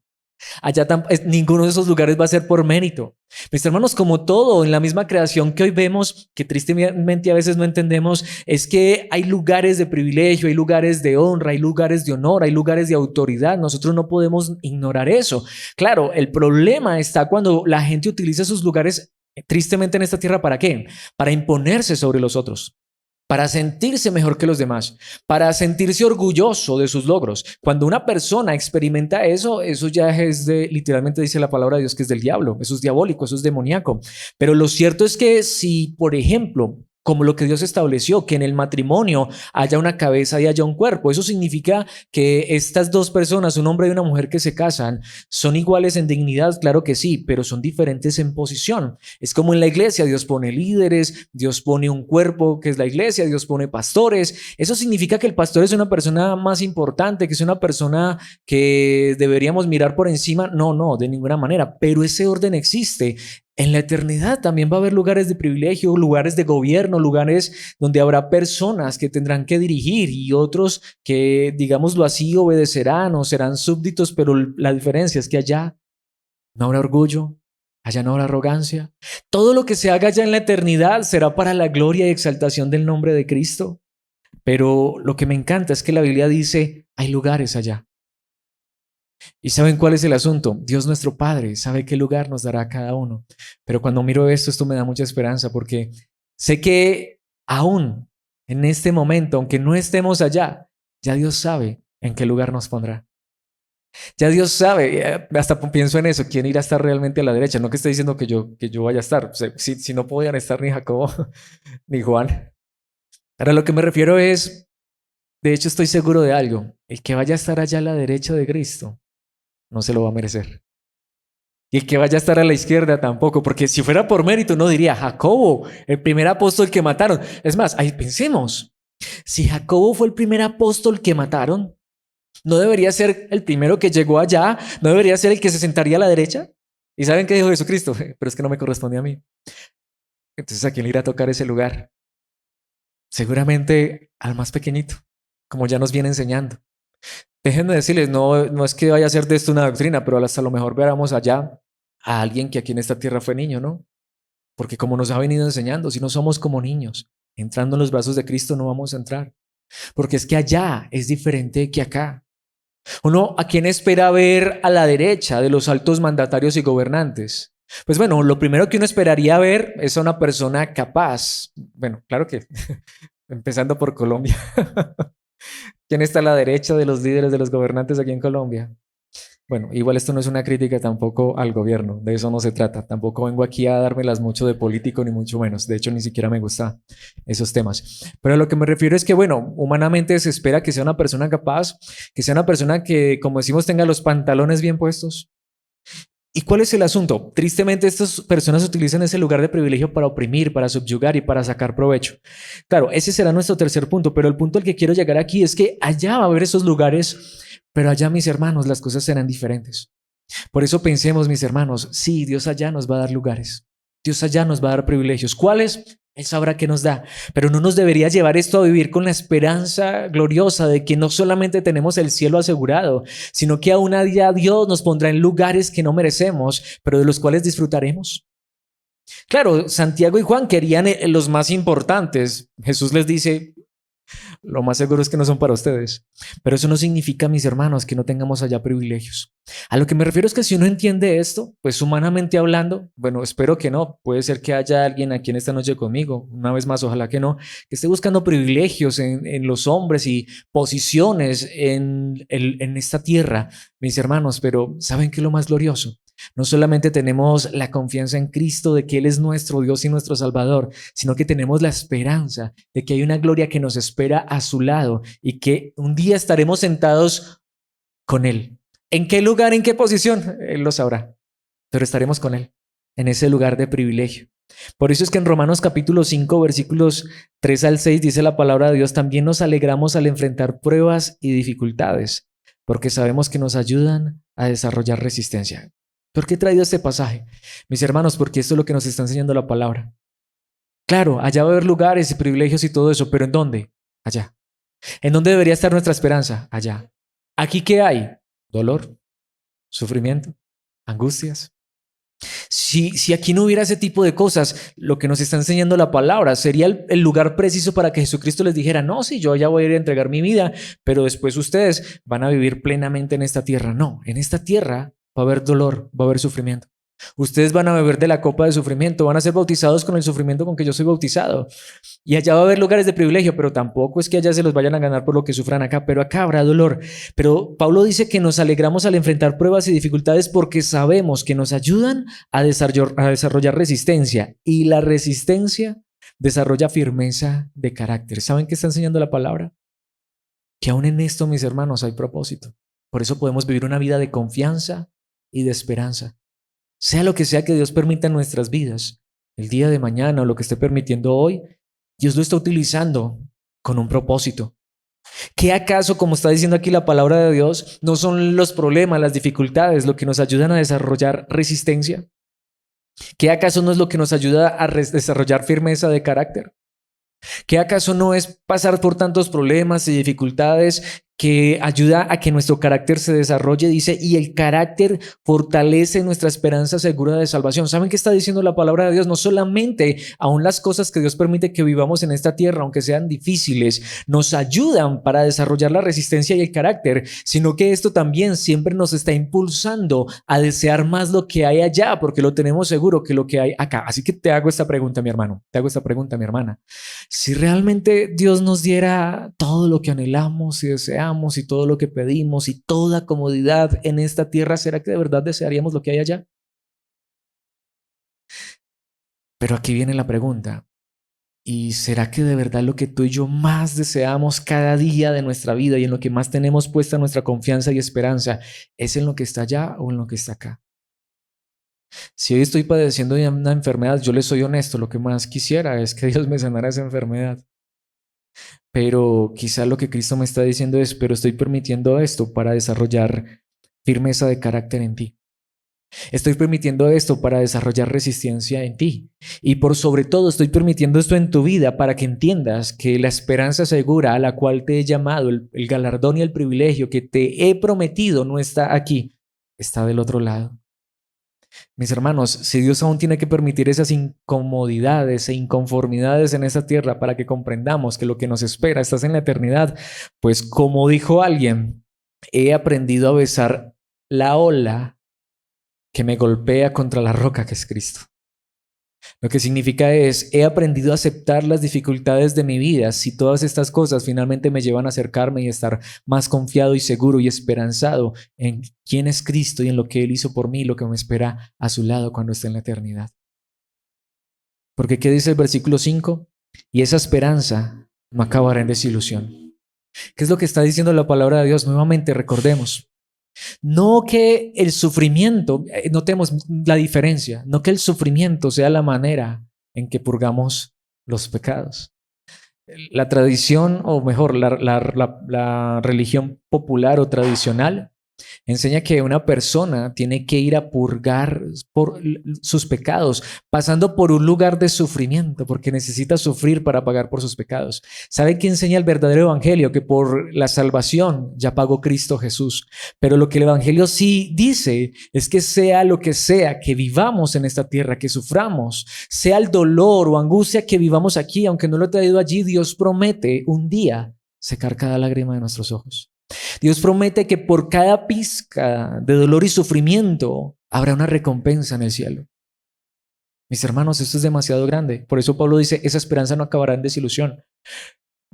Speaker 1: Allá ninguno de esos lugares va a ser por mérito. Mis hermanos, como todo en la misma creación que hoy vemos, que tristemente a veces no entendemos, es que hay lugares de privilegio, hay lugares de honra, hay lugares de honor, hay lugares de autoridad. Nosotros no podemos ignorar eso. Claro, el problema está cuando la gente utiliza esos lugares tristemente en esta tierra. ¿Para qué? Para imponerse sobre los otros, para sentirse mejor que los demás, para sentirse orgulloso de sus logros. Cuando una persona experimenta eso, eso ya es literalmente dice la palabra de Dios que es del diablo, eso es diabólico, eso es demoníaco. Pero lo cierto es que si, por ejemplo, como lo que Dios estableció, que en el matrimonio haya una cabeza y haya un cuerpo, eso significa que estas dos personas, un hombre y una mujer que se casan, son iguales en dignidad, claro que sí, pero son diferentes en posición. Es como en la iglesia, Dios pone líderes, Dios pone un cuerpo que es la iglesia, Dios pone pastores. Eso significa que el pastor es una persona más importante, que es una persona que deberíamos mirar por encima. No, no, de ninguna manera, pero ese orden existe. En la eternidad también va a haber lugares de privilegio, lugares de gobierno, lugares donde habrá personas que tendrán que dirigir y otros que, digámoslo así, obedecerán o serán súbditos, pero la diferencia es que allá no habrá orgullo, allá no habrá arrogancia. Todo lo que se haga allá en la eternidad será para la gloria y exaltación del nombre de Cristo. Pero lo que me encanta es que la Biblia dice, hay lugares allá. ¿Y saben cuál es el asunto? Dios nuestro Padre sabe qué lugar nos dará a cada uno. Pero cuando miro esto me da mucha esperanza porque sé que aún en este momento, aunque no estemos allá, ya Dios sabe en qué lugar nos pondrá. Ya Dios sabe, hasta pienso en eso, quién irá a estar realmente a la derecha. No que esté diciendo que yo vaya a estar. O sea, si no podían estar ni Jacobo ni Juan. Ahora lo que me refiero es, de hecho estoy seguro de algo, el que vaya a estar allá a la derecha de Cristo no se lo va a merecer. Y el que vaya a estar a la izquierda tampoco, porque si fuera por mérito no diría Jacobo, el primer apóstol que mataron. Es más, ahí pensemos, si Jacobo fue el primer apóstol que mataron, ¿no debería ser el primero que llegó allá? ¿No debería ser el que se sentaría a la derecha? ¿Y saben qué dijo Jesucristo? Pero es que no me corresponde a mí. Entonces, ¿a quién le irá a tocar ese lugar? Seguramente al más pequeñito, como ya nos viene enseñando. Déjenme decirles, no es que vaya a ser de esto una doctrina, pero hasta lo mejor veamos allá a alguien que aquí en esta tierra fue niño, ¿no? Porque como nos ha venido enseñando, si no somos como niños, entrando en los brazos de Cristo no vamos a entrar. Porque es que allá es diferente que acá. Uno, ¿a quién espera ver a la derecha de los altos mandatarios y gobernantes? Pues bueno, lo primero que uno esperaría ver es a una persona capaz. Bueno, claro que empezando por Colombia. ¿Quién está a la derecha de los líderes de los gobernantes aquí en Colombia? Bueno, igual esto no es una crítica tampoco al gobierno, de eso no se trata. Tampoco vengo aquí a dármelas mucho de político, ni mucho menos. De hecho, ni siquiera me gustan esos temas. Pero a lo que me refiero es que, bueno, humanamente se espera que sea una persona capaz, que sea una persona que, como decimos, tenga los pantalones bien puestos. ¿Y cuál es el asunto? Tristemente, estas personas utilizan ese lugar de privilegio para oprimir, para subyugar y para sacar provecho. Claro, ese será nuestro tercer punto, pero el punto al que quiero llegar aquí es que allá va a haber esos lugares, pero allá, mis hermanos, las cosas serán diferentes. Por eso pensemos, mis hermanos, sí, Dios allá nos va a dar lugares. Dios allá nos va a dar privilegios. ¿Cuáles? Él sabrá qué nos da, pero no nos debería llevar esto a vivir con la esperanza gloriosa de que no solamente tenemos el cielo asegurado, sino que aún a día Dios nos pondrá en lugares que no merecemos, pero de los cuales disfrutaremos. Claro, Santiago y Juan querían los más importantes. Jesús les dice, lo más seguro es que no son para ustedes. Pero eso no significa, mis hermanos, que no tengamos allá privilegios. A lo que me refiero es que si uno entiende esto, pues humanamente hablando, bueno, espero que no. Puede ser que haya alguien aquí en esta noche conmigo, una vez más, ojalá que no, que esté buscando privilegios en los hombres y posiciones en esta tierra, mis hermanos. Pero ¿saben qué es lo más glorioso? No solamente tenemos la confianza en Cristo de que Él es nuestro Dios y nuestro Salvador, sino que tenemos la esperanza de que hay una gloria que nos espera a su lado y que un día estaremos sentados con Él. ¿En qué lugar, en qué posición? Él lo sabrá, pero estaremos con Él en ese lugar de privilegio. Por eso es que en Romanos capítulo 5, versículos 3 al 6 dice la palabra de Dios, también nos alegramos al enfrentar pruebas y dificultades, porque sabemos que nos ayudan a desarrollar resistencia. ¿Por qué he traído este pasaje? Mis hermanos, porque esto es lo que nos está enseñando la palabra. Claro, allá va a haber lugares y privilegios y todo eso, pero ¿en dónde? Allá. ¿En dónde debería estar nuestra esperanza? Allá. ¿Aquí qué hay? Dolor, sufrimiento, angustias. Si aquí no hubiera ese tipo de cosas, lo que nos está enseñando la palabra sería el lugar preciso para que Jesucristo les dijera, no, sí, yo ya voy a ir a entregar mi vida, pero después ustedes van a vivir plenamente en esta tierra. No, en esta tierra va a haber dolor, va a haber sufrimiento. Ustedes van a beber de la copa de sufrimiento, van a ser bautizados con el sufrimiento con que yo soy bautizado. Y allá va a haber lugares de privilegio, pero tampoco es que allá se los vayan a ganar por lo que sufran acá, pero acá habrá dolor. Pero Pablo dice que nos alegramos al enfrentar pruebas y dificultades porque sabemos que nos ayudan a desarrollar resistencia, y la resistencia desarrolla firmeza de carácter. ¿Saben qué está enseñando la palabra? Que aún en esto, mis hermanos, hay propósito. Por eso podemos vivir una vida de confianza y de esperanza. Sea lo que sea que Dios permita en nuestras vidas, el día de mañana o lo que esté permitiendo hoy, Dios lo está utilizando con un propósito. ¿Qué acaso, como está diciendo aquí la palabra de Dios, no son los problemas, las dificultades, lo que nos ayudan a desarrollar resistencia? ¿Qué acaso no es lo que nos ayuda a desarrollar firmeza de carácter? ¿Qué acaso no es pasar por tantos problemas y dificultades que ayuda a que nuestro carácter se desarrolle? Dice, y el carácter fortalece nuestra esperanza segura de salvación. ¿Saben qué está diciendo la palabra de Dios? No solamente aún las cosas que Dios permite que vivamos en esta tierra, aunque sean difíciles, nos ayudan para desarrollar la resistencia y el carácter, sino que esto también siempre nos está impulsando a desear más lo que hay allá, porque lo tenemos seguro que lo que hay acá. Así que te hago esta pregunta, mi hermano, te hago esta pregunta, mi hermana. Si realmente Dios nos diera todo lo que anhelamos y deseamos y todo lo que pedimos y toda comodidad en esta tierra, ¿será que de verdad desearíamos lo que hay allá? Pero aquí viene la pregunta. ¿Y será que de verdad lo que tú y yo más deseamos cada día de nuestra vida y en lo que más tenemos puesta nuestra confianza y esperanza es en lo que está allá o en lo que está acá? Si hoy estoy padeciendo de una enfermedad, yo les soy honesto, lo que más quisiera es que Dios me sanara esa enfermedad. Pero quizá lo que Cristo me está diciendo es, pero estoy permitiendo esto para desarrollar firmeza de carácter en ti. Estoy permitiendo esto para desarrollar resistencia en ti. Y por sobre todo estoy permitiendo esto en tu vida para que entiendas que la esperanza segura a la cual te he llamado, el galardón y el privilegio que te he prometido no está aquí, está del otro lado. Mis hermanos, si Dios aún tiene que permitir esas incomodidades e inconformidades en esta tierra para que comprendamos que lo que nos espera está en la eternidad, pues como dijo alguien, he aprendido a besar la ola que me golpea contra la roca que es Cristo. Lo que significa es, he aprendido a aceptar las dificultades de mi vida si todas estas cosas finalmente me llevan a acercarme y estar más confiado y seguro y esperanzado en quién es Cristo y en lo que Él hizo por mí, lo que me espera a su lado cuando esté en la eternidad. Porque ¿qué dice el versículo 5? Y esa esperanza no acabará en desilusión. ¿Qué es lo que está diciendo la palabra de Dios? Nuevamente recordemos. No que el sufrimiento, notemos la diferencia, no que el sufrimiento sea la manera en que purgamos los pecados. La tradición, o mejor, la religión popular o tradicional, enseña que una persona tiene que ir a purgar por sus pecados, pasando por un lugar de sufrimiento, porque necesita sufrir para pagar por sus pecados. ¿Sabe qué enseña el verdadero evangelio? Que por la salvación ya pagó Cristo Jesús. Pero lo que el evangelio sí dice es que sea lo que sea que vivamos en esta tierra, que suframos, sea el dolor o angustia que vivamos aquí, aunque no lo he traído allí, Dios promete un día secar cada lágrima de nuestros ojos. Dios promete que por cada pizca de dolor y sufrimiento habrá una recompensa en el cielo. Mis hermanos, esto es demasiado grande. Por eso Pablo dice, esa esperanza no acabará en desilusión.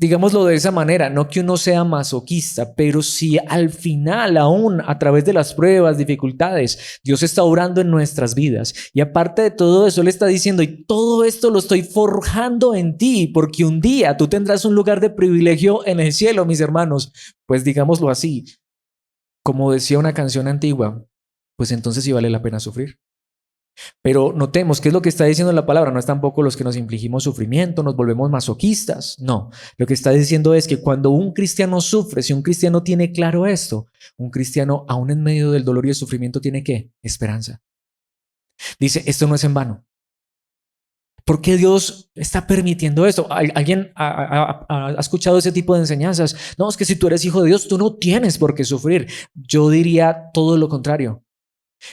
Speaker 1: Digámoslo de esa manera, no que uno sea masoquista, pero si al final, aún a través de las pruebas, dificultades, Dios está obrando en nuestras vidas. Y aparte de todo eso, Él está diciendo, y todo esto lo estoy forjando en ti, porque un día tú tendrás un lugar de privilegio en el cielo, mis hermanos. Pues digámoslo así, como decía una canción antigua, pues entonces sí vale la pena sufrir. Pero notemos qué es lo que está diciendo la palabra. No es tampoco los que nos infligimos sufrimiento, nos volvemos masoquistas. No, lo que está diciendo es que cuando un cristiano sufre, si un cristiano tiene claro esto, un cristiano aún en medio del dolor y el sufrimiento tiene ¿qué? Esperanza. Dice, esto no es en vano. ¿Por qué Dios está permitiendo esto? ¿Alguien ha escuchado ese tipo de enseñanzas? No, es que si tú eres hijo de Dios, tú no tienes por qué sufrir. Yo diría todo lo contrario.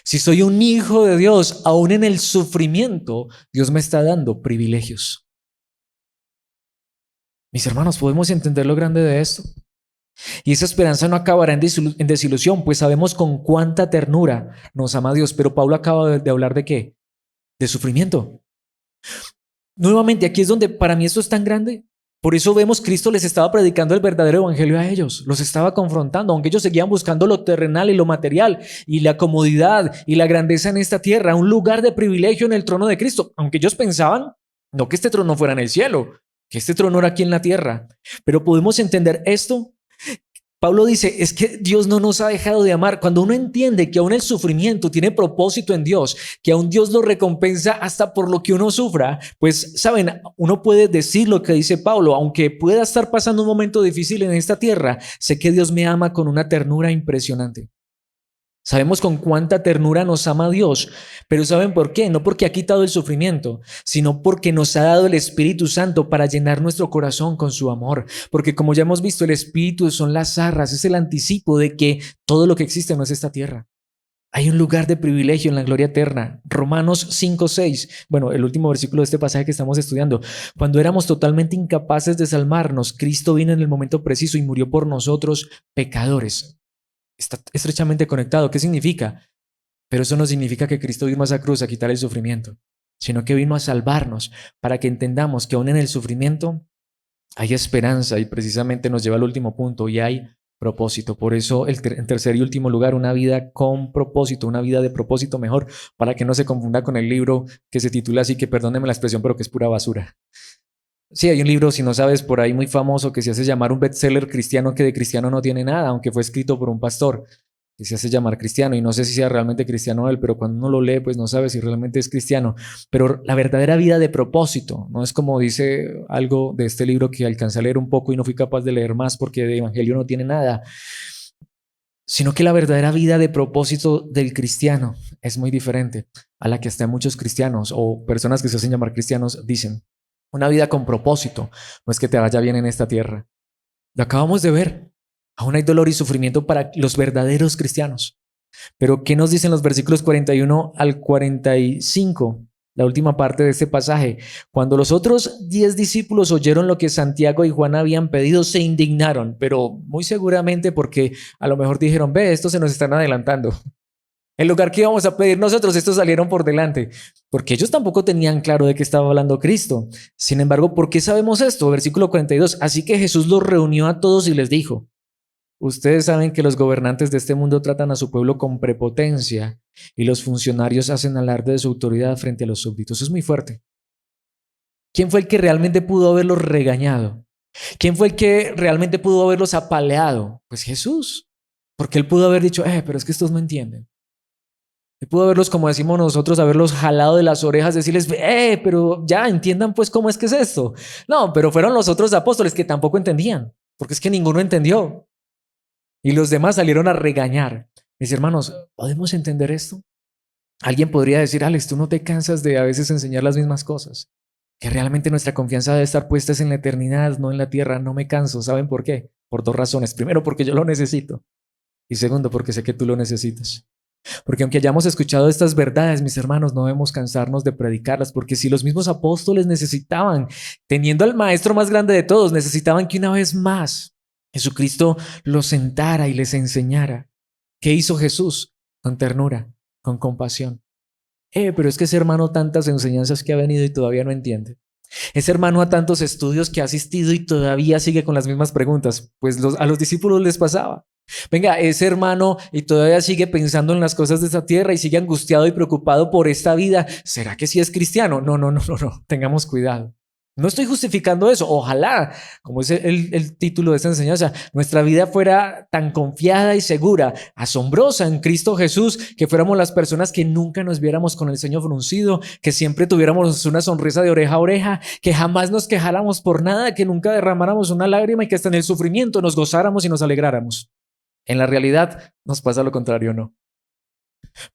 Speaker 1: Si soy un hijo de Dios, aún en el sufrimiento, Dios me está dando privilegios. Mis hermanos, ¿podemos entender lo grande de esto? Y esa esperanza no acabará en desilusión, pues sabemos con cuánta ternura nos ama Dios. Pero Pablo acaba de hablar de ¿qué? De sufrimiento. Nuevamente, aquí es donde para mí esto es tan grande. Por eso vemos Cristo les estaba predicando el verdadero evangelio a ellos, los estaba confrontando, aunque ellos seguían buscando lo terrenal y lo material y la comodidad y la grandeza en esta tierra, un lugar de privilegio en el trono de Cristo, aunque ellos pensaban no que este trono fuera en el cielo, que este trono era aquí en la tierra. Pero podemos entender esto. Pablo dice, es que Dios no nos ha dejado de amar. Cuando uno entiende que aún el sufrimiento tiene propósito en Dios, que aún Dios lo recompensa hasta por lo que uno sufra, pues, saben, uno puede decir lo que dice Pablo, aunque pueda estar pasando un momento difícil en esta tierra, sé que Dios me ama con una ternura impresionante. Sabemos con cuánta ternura nos ama Dios, pero ¿saben por qué? No porque ha quitado el sufrimiento, sino porque nos ha dado el Espíritu Santo para llenar nuestro corazón con su amor. Porque como ya hemos visto, el Espíritu son las arras, es el anticipo de que todo lo que existe no es esta tierra. Hay un lugar de privilegio en la gloria eterna. Romanos 5:6, bueno, el último versículo de este pasaje que estamos estudiando. Cuando éramos totalmente incapaces de salvarnos, Cristo vino en el momento preciso y murió por nosotros pecadores. Está estrechamente conectado. ¿Qué significa? Pero eso no significa que Cristo vino a esa cruz a quitar el sufrimiento, sino que vino a salvarnos para que entendamos que aún en el sufrimiento hay esperanza y precisamente nos lleva al último punto y hay propósito. Por eso en tercer y último lugar, una vida con propósito, una vida de propósito mejor, para que no se confunda con el libro que se titula así, que perdónenme la expresión, pero que es pura basura. Sí, hay un libro, si no sabes, por ahí muy famoso que se hace llamar un bestseller cristiano que de cristiano no tiene nada, aunque fue escrito por un pastor que se hace llamar cristiano y no sé si sea realmente cristiano él, pero cuando uno lo lee pues no sabe si realmente es cristiano. Pero la verdadera vida de propósito, no es como dice algo de este libro que alcancé a leer un poco y no fui capaz de leer más porque de evangelio no tiene nada, sino que la verdadera vida de propósito del cristiano es muy diferente a la que hasta muchos cristianos o personas que se hacen llamar cristianos dicen. Una vida con propósito no es que te vaya bien en esta tierra. Lo acabamos de ver. Aún hay dolor y sufrimiento para los verdaderos cristianos. Pero ¿qué nos dicen los versículos 41 al 45? La última parte de este pasaje. Cuando los otros 10 discípulos oyeron lo que Santiago y Juan habían pedido, se indignaron, pero muy seguramente porque a lo mejor dijeron, ve, estos se nos están adelantando. En lugar que íbamos a pedir nosotros, estos salieron por delante, porque ellos tampoco tenían claro de qué estaba hablando Cristo. Sin embargo, ¿por qué sabemos esto? Versículo 42. Así que Jesús los reunió a todos y les dijo, ustedes saben que los gobernantes de este mundo tratan a su pueblo con prepotencia y los funcionarios hacen alarde de su autoridad frente a los súbditos. Es muy fuerte. ¿Quién fue el que realmente pudo haberlos regañado? ¿Quién fue el que realmente pudo haberlos apaleado? Pues Jesús, porque él pudo haber dicho, pero es que estos no entienden. Él pudo haberlos, como decimos nosotros, haberlos jalado de las orejas, decirles, pero ya entiendan pues cómo es que es esto. No, pero fueron los otros apóstoles que tampoco entendían, porque es que ninguno entendió. Y los demás salieron a regañar. Mis hermanos, ¿podemos entender esto? Alguien podría decir, Alex, tú no te cansas de a veces enseñar las mismas cosas. Que realmente nuestra confianza debe estar puesta en la eternidad, no en la tierra. No me canso. ¿Saben por qué? Por dos razones. Primero, porque yo lo necesito. Y segundo, porque sé que tú lo necesitas. Porque aunque hayamos escuchado estas verdades, mis hermanos, no debemos cansarnos de predicarlas, porque si los mismos apóstoles necesitaban, teniendo al maestro más grande de todos, necesitaban que una vez más Jesucristo los sentara y les enseñara. ¿Qué hizo Jesús? Con ternura, con compasión. Pero es que ese hermano tantas enseñanzas que ha venido y todavía no entiende. Ese hermano a tantos estudios que ha asistido y todavía sigue con las mismas preguntas. Pues a los discípulos les pasaba. Venga, ese hermano y todavía sigue pensando en las cosas de esta tierra y sigue angustiado y preocupado por esta vida. ¿Será que sí es cristiano? No. Tengamos cuidado. No estoy justificando eso. Ojalá, como es el título de esta enseñanza, nuestra vida fuera tan confiada y segura, asombrosa en Cristo Jesús, que fuéramos las personas que nunca nos viéramos con el ceño fruncido, que siempre tuviéramos una sonrisa de oreja a oreja, que jamás nos quejáramos por nada, que nunca derramáramos una lágrima y que hasta en el sufrimiento nos gozáramos y nos alegráramos. En la realidad nos pasa lo contrario, ¿no?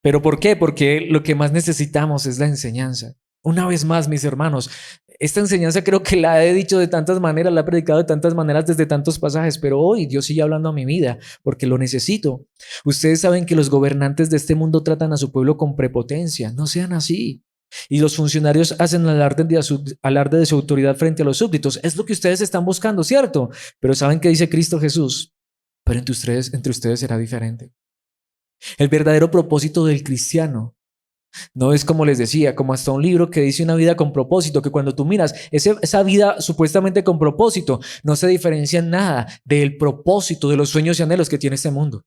Speaker 1: ¿Pero por qué? Porque lo que más necesitamos es la enseñanza. Una vez más, mis hermanos, esta enseñanza creo que la he dicho de tantas maneras, la he predicado de tantas maneras desde tantos pasajes, pero hoy Dios sigue hablando a mi vida porque lo necesito. Ustedes saben que los gobernantes de este mundo tratan a su pueblo con prepotencia. No sean así. Y los funcionarios hacen alarde de su autoridad frente a los súbditos. Es lo que ustedes están buscando, ¿cierto? Pero ¿saben qué dice Cristo Jesús? Pero entre ustedes será diferente. El verdadero propósito del cristiano no es, como les decía, como hasta un libro que dice una vida con propósito, que cuando tú miras esa vida supuestamente con propósito, no se diferencia en nada del propósito, de los sueños y anhelos que tiene este mundo.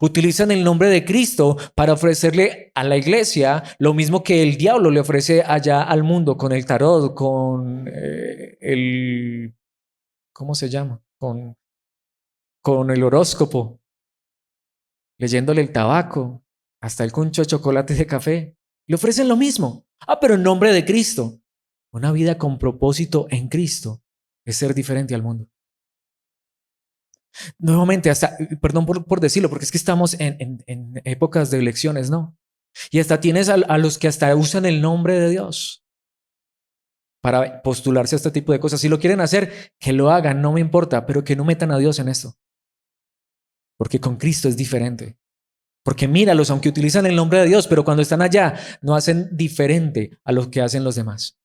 Speaker 1: Utilizan el nombre de Cristo para ofrecerle a la iglesia lo mismo que el diablo le ofrece allá al mundo con el tarot, con ¿cómo se llama? Con el horóscopo, leyéndole el tabaco, hasta el concho de chocolate de café. Le ofrecen lo mismo. Pero en nombre de Cristo. Una vida con propósito en Cristo es ser diferente al mundo. Nuevamente, hasta, perdón por decirlo, porque es que estamos en épocas de elecciones, ¿no? Y hasta tienes a los que hasta usan el nombre de Dios para postularse a este tipo de cosas. Si lo quieren hacer, que lo hagan, no me importa, pero que no metan a Dios en esto. Porque con Cristo es diferente. Porque míralos, aunque utilizan el nombre de Dios, pero cuando están allá no hacen diferente a lo que hacen los demás.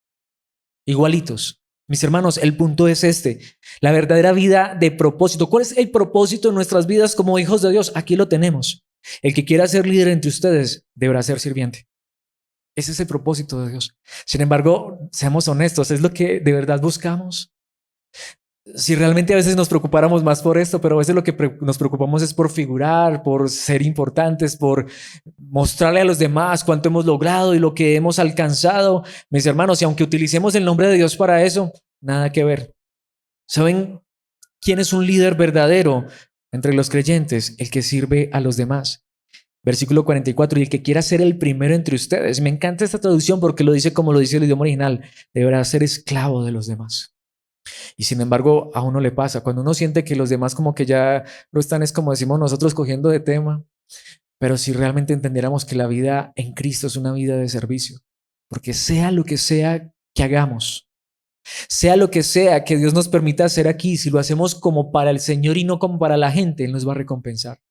Speaker 1: Igualitos. Mis hermanos, el punto es este. La verdadera vida de propósito. ¿Cuál es el propósito de nuestras vidas como hijos de Dios? Aquí lo tenemos. El que quiera ser líder entre ustedes deberá ser sirviente. Ese es el propósito de Dios. Sin embargo, seamos honestos, ¿es lo que de verdad buscamos? Si realmente a veces nos preocupáramos más por esto, pero a veces lo que nos preocupamos es por figurar, por ser importantes, por mostrarle a los demás cuánto hemos logrado y lo que hemos alcanzado. Mis hermanos, y aunque utilicemos el nombre de Dios para eso, nada que ver. ¿Saben quién es un líder verdadero entre los creyentes? El que sirve a los demás. Versículo 44, y el que quiera ser el primero entre ustedes. Me encanta esta traducción porque lo dice como lo dice el idioma original. Deberá ser esclavo de los demás. Y sin embargo, a uno le pasa, cuando uno siente que los demás como que ya lo están, es como decimos nosotros, cogiendo de tema. Pero si realmente entendiéramos que la vida en Cristo es una vida de servicio, porque sea lo que sea que hagamos, sea lo que sea que Dios nos permita hacer aquí, si lo hacemos como para el Señor y no como para la gente, Él nos va a recompensar.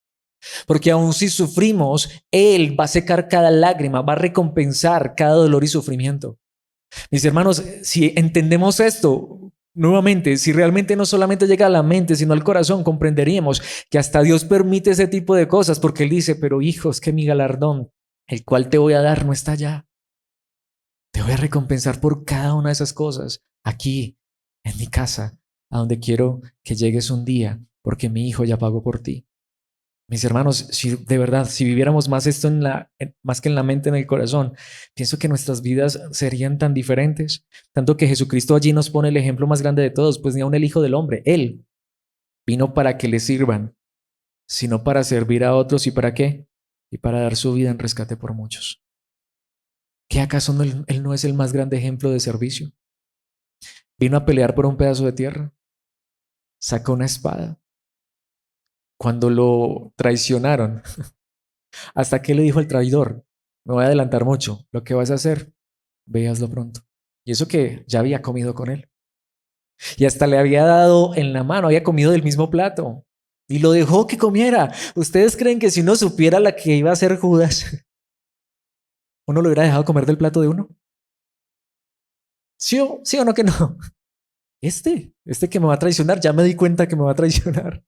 Speaker 1: Porque aun si sufrimos, Él va a secar cada lágrima, va a recompensar cada dolor y sufrimiento. Mis hermanos, si entendemos esto, nuevamente, si realmente no solamente llega a la mente, sino al corazón, comprenderíamos que hasta Dios permite ese tipo de cosas, porque Él dice, pero hijos, que mi galardón, el cual te voy a dar, no está allá. Te voy a recompensar por cada una de esas cosas, aquí, en mi casa, a donde quiero que llegues un día, porque mi hijo ya pagó por ti. Mis hermanos, si de verdad, si viviéramos más esto más que en la mente, en el corazón, pienso que nuestras vidas serían tan diferentes, tanto que Jesucristo allí nos pone el ejemplo más grande de todos, pues ni aun el Hijo del Hombre, Él vino para que le sirvan, sino para servir a otros. ¿Y para qué? Y para dar su vida en rescate por muchos. ¿Qué acaso él no es el más grande ejemplo de servicio? Vino a pelear por un pedazo de tierra, sacó una espada. Cuando lo traicionaron, ¿hasta qué le dijo el traidor? Me voy a adelantar mucho. Lo que vas a hacer, véaslo pronto. Y eso que ya había comido con él. Y hasta le había dado en la mano, había comido del mismo plato. Y lo dejó que comiera. ¿Ustedes creen que si uno supiera la que iba a hacer Judas, uno lo hubiera dejado comer del plato de uno? Sí o no que no? Este que me va a traicionar, ya me di cuenta que me va a traicionar.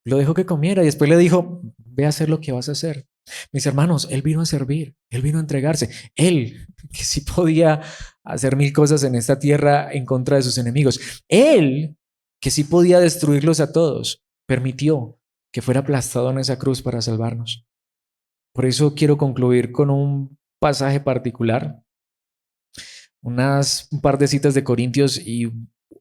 Speaker 1: Lo dejó que comiera y después le dijo, ve a hacer lo que vas a hacer. Mis hermanos, Él vino a servir, Él vino a entregarse. Él, que sí podía hacer mil cosas en esta tierra en contra de sus enemigos. Él, que sí podía destruirlos a todos, permitió que fuera aplastado en esa cruz para salvarnos. Por eso quiero concluir con un pasaje particular. un par de citas de Corintios y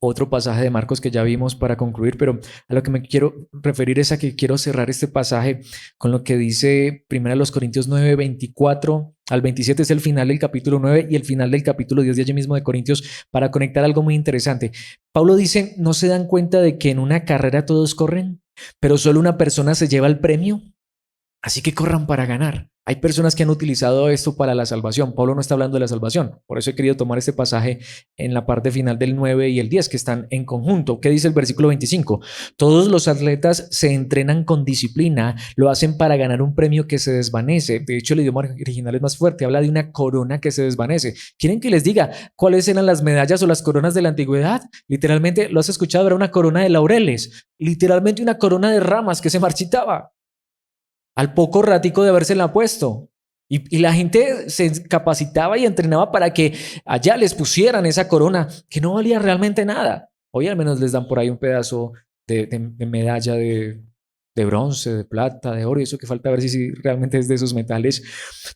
Speaker 1: otro pasaje de Marcos que ya vimos para concluir, pero a lo que me quiero referir es a que quiero cerrar este pasaje con lo que dice 1 Corintios 9, 24 al 27, es el final del capítulo 9 y el final del capítulo 10 de allí mismo de Corintios, para conectar algo muy interesante. Pablo dice, ¿no se dan cuenta de que en una carrera todos corren, pero solo una persona se lleva el premio? Así que corran para ganar. Hay personas que han utilizado esto para la salvación. Pablo no está hablando de la salvación. Por eso he querido tomar este pasaje en la parte final del 9 y el 10, que están en conjunto. ¿Qué dice el versículo 25? Todos los atletas se entrenan con disciplina, lo hacen para ganar un premio que se desvanece. De hecho, el idioma original es más fuerte. Habla de una corona que se desvanece. ¿Quieren que les diga cuáles eran las medallas o las coronas de la antigüedad? Literalmente, ¿lo has escuchado? Era una corona de laureles. Literalmente una corona de ramas que se marchitaba al poco ratico de habérsela puesto. Y la gente se capacitaba y entrenaba para que allá les pusieran esa corona que no valía realmente nada. Hoy al menos les dan por ahí un pedazo de medalla de bronce, de plata, de oro, y eso que falta ver si realmente es de esos metales.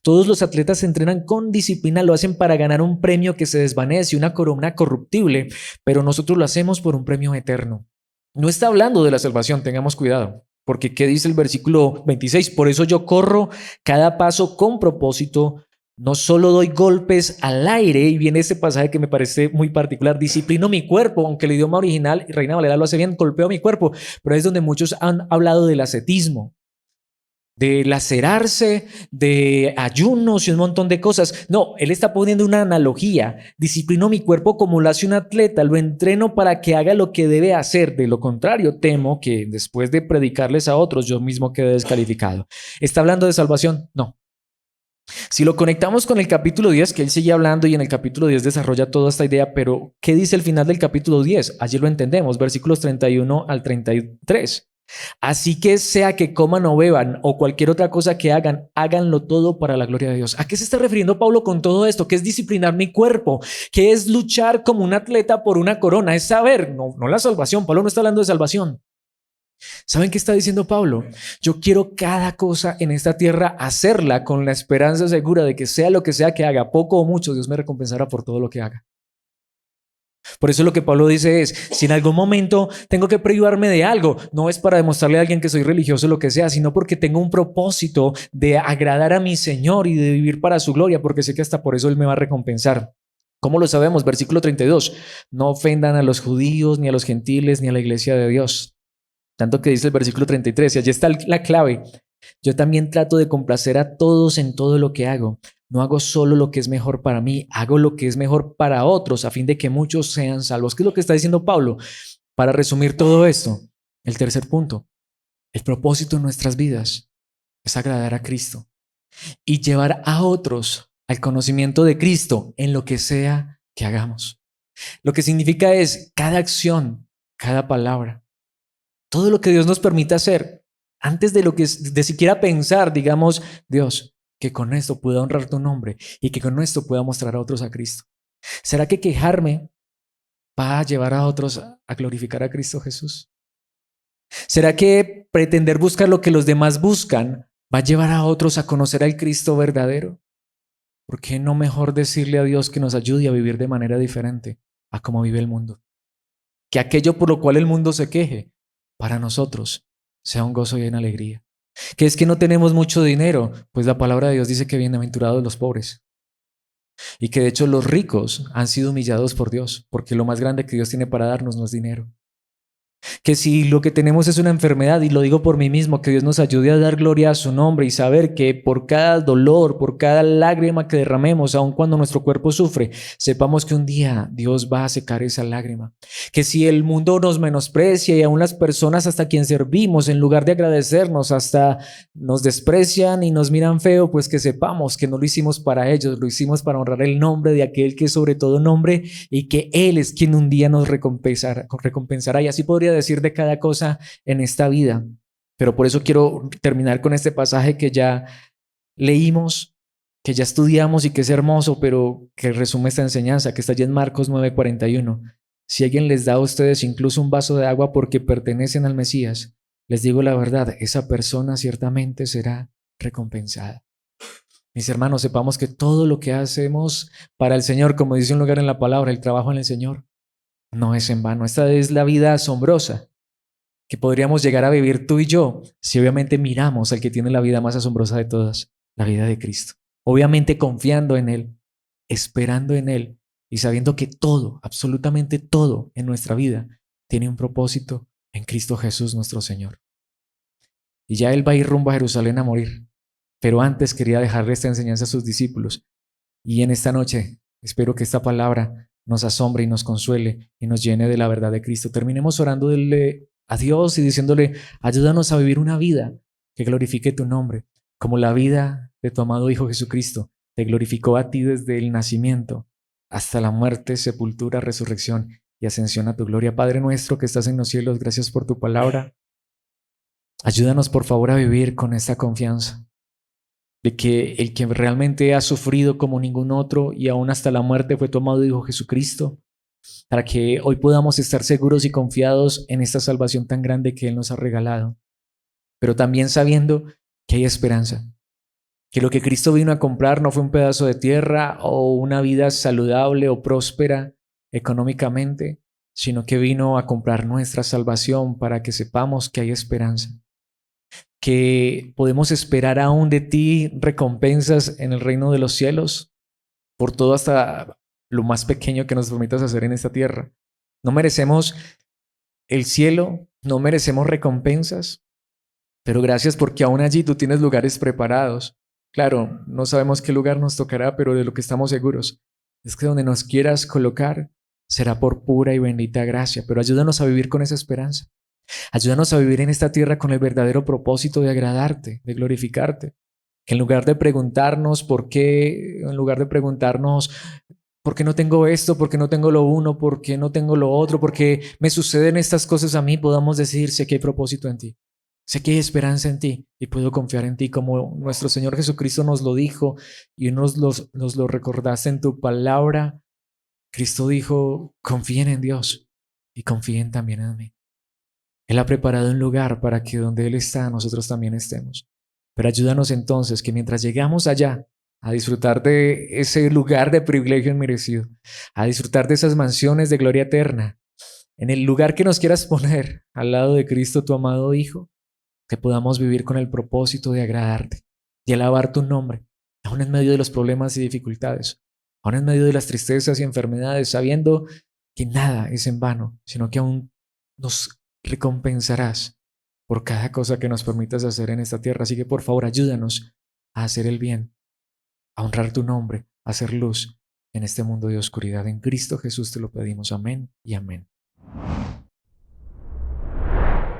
Speaker 1: Todos los atletas se entrenan con disciplina, lo hacen para ganar un premio que se desvanece, una corona corruptible, pero nosotros lo hacemos por un premio eterno. No está hablando de la salvación, tengamos cuidado. Porque ¿qué dice el versículo 26? Por eso yo corro cada paso con propósito, no solo doy golpes al aire, y viene este pasaje que me parece muy particular, disciplino mi cuerpo, aunque el idioma original, Reina Valera lo hace bien, golpeo mi cuerpo, pero es donde muchos han hablado del ascetismo, de lacerarse, de ayunos y un montón de cosas. No, él está poniendo una analogía. Disciplino mi cuerpo como lo hace un atleta, lo entreno para que haga lo que debe hacer. De lo contrario, temo que después de predicarles a otros, yo mismo quede descalificado. ¿Está hablando de salvación? No. Si lo conectamos con el capítulo 10, que él sigue hablando y en el capítulo 10 desarrolla toda esta idea, pero ¿qué dice el final del capítulo 10? Allí lo entendemos, versículos 31 al 33. Así que sea que coman o beban o cualquier otra cosa que hagan, háganlo todo para la gloria de Dios. ¿A qué se está refiriendo Pablo con todo esto? ¿Qué es disciplinar mi cuerpo? ¿Qué es luchar como un atleta por una corona? Es saber, no la salvación. Pablo no está hablando de salvación. ¿Saben qué está diciendo Pablo? Yo quiero cada cosa en esta tierra hacerla con la esperanza segura de que sea lo que sea que haga, poco o mucho, Dios me recompensará por todo lo que haga. Por eso lo que Pablo dice es, si en algún momento tengo que privarme de algo, no es para demostrarle a alguien que soy religioso o lo que sea, sino porque tengo un propósito de agradar a mi Señor y de vivir para su gloria, porque sé que hasta por eso Él me va a recompensar. ¿Cómo lo sabemos? Versículo 32. No ofendan a los judíos, ni a los gentiles, ni a la iglesia de Dios. Tanto que dice el versículo 33, y allí está la clave. Yo también trato de complacer a todos en todo lo que hago. No hago solo lo que es mejor para mí, hago lo que es mejor para otros, a fin de que muchos sean salvos. ¿Qué es lo que está diciendo Pablo? Para resumir todo esto, el tercer punto, el propósito en nuestras vidas es agradar a Cristo y llevar a otros al conocimiento de Cristo en lo que sea que hagamos. Lo que significa es cada acción, cada palabra, todo lo que Dios nos permita hacer, antes de siquiera pensar, digamos, Dios, que con esto pueda honrar tu nombre y que con esto pueda mostrar a otros a Cristo. ¿Será que quejarme va a llevar a otros a glorificar a Cristo Jesús? ¿Será que pretender buscar lo que los demás buscan va a llevar a otros a conocer al Cristo verdadero? ¿Por qué no mejor decirle a Dios que nos ayude a vivir de manera diferente a cómo vive el mundo? Que aquello por lo cual el mundo se queje, para nosotros sea un gozo y una alegría. Que es que no tenemos mucho dinero, pues la palabra de Dios dice que bienaventurados los pobres. Y que de hecho los ricos han sido humillados por Dios, porque lo más grande que Dios tiene para darnos no es dinero. Que si lo que tenemos es una enfermedad, y lo digo por mí mismo, que Dios nos ayude a dar gloria a su nombre y saber que por cada dolor, por cada lágrima que derramemos, aun cuando nuestro cuerpo sufre, sepamos que un día Dios va a secar esa lágrima. Que si el mundo nos menosprecia y aún las personas hasta quien servimos, en lugar de agradecernos, hasta nos desprecian y nos miran feo, pues que sepamos que no lo hicimos para ellos, lo hicimos para honrar el nombre de aquel que es sobre todo nombre y que Él es quien un día nos recompensará. Y así podría decir de cada cosa en esta vida. Pero por eso quiero terminar con este pasaje que ya leímos, que ya estudiamos y que es hermoso, pero que resume esta enseñanza, que está allí en Marcos 9:41. Si alguien les da a ustedes incluso un vaso de agua porque pertenecen al Mesías, les digo la verdad, esa persona ciertamente será recompensada. Mis hermanos, sepamos que todo lo que hacemos para el Señor, como dice un lugar en la palabra, el trabajo en el Señor, no es en vano. Esta es la vida asombrosa que podríamos llegar a vivir tú y yo si obviamente miramos al que tiene la vida más asombrosa de todas, la vida de Cristo. Obviamente confiando en Él, esperando en Él y sabiendo que todo, absolutamente todo en nuestra vida tiene un propósito en Cristo Jesús nuestro Señor. Y ya Él va a ir rumbo a Jerusalén a morir. Pero antes quería dejarle esta enseñanza a sus discípulos. Y en esta noche espero que esta palabra nos asombre y nos consuele y nos llene de la verdad de Cristo. Terminemos orándole a Dios y diciéndole, ayúdanos a vivir una vida que glorifique tu nombre, como la vida de tu amado Hijo Jesucristo te glorificó a ti desde el nacimiento hasta la muerte, sepultura, resurrección y ascensión a tu gloria. Padre nuestro que estás en los cielos, gracias por tu palabra. Ayúdanos por favor a vivir con esta confianza de que el que realmente ha sufrido como ningún otro y aún hasta la muerte fue tu amado Hijo Jesucristo, para que hoy podamos estar seguros y confiados en esta salvación tan grande que Él nos ha regalado, pero también sabiendo que hay esperanza, que lo que Cristo vino a comprar no fue un pedazo de tierra o una vida saludable o próspera económicamente, sino que vino a comprar nuestra salvación para que sepamos que hay esperanza, que podemos esperar aún de ti recompensas en el reino de los cielos por todo hasta lo más pequeño que nos permitas hacer en esta tierra. No merecemos el cielo, no merecemos recompensas, pero gracias porque aún allí tú tienes lugares preparados. Claro, no sabemos qué lugar nos tocará, pero de lo que estamos seguros es que donde nos quieras colocar será por pura y bendita gracia, pero ayúdanos a vivir con esa esperanza. Ayúdanos a vivir en esta tierra con el verdadero propósito de agradarte, de glorificarte. Que en lugar de preguntarnos por qué, en lugar de preguntarnos por qué no tengo esto, por qué no tengo lo uno, por qué no tengo lo otro, por qué me suceden estas cosas a mí, podamos decir, sé que hay propósito en ti. Sé que hay esperanza en ti y puedo confiar en ti como nuestro Señor Jesucristo nos lo dijo y nos lo recordaste en tu palabra. Cristo dijo, confíen en Dios y confíen también en mí. Él ha preparado un lugar para que donde Él está, nosotros también estemos. Pero ayúdanos entonces que mientras llegamos allá, a disfrutar de ese lugar de privilegio inmerecido, a disfrutar de esas mansiones de gloria eterna, en el lugar que nos quieras poner, al lado de Cristo, tu amado Hijo, que podamos vivir con el propósito de agradarte, de alabar tu nombre, aún en medio de los problemas y dificultades, aún en medio de las tristezas y enfermedades, sabiendo que nada es en vano, sino que aún nos recompensarás por cada cosa que nos permitas hacer en esta tierra. Así que por favor ayúdanos a hacer el bien, a honrar tu nombre, a hacer luz en este mundo de oscuridad. En Cristo Jesús te lo pedimos. Amén y amén.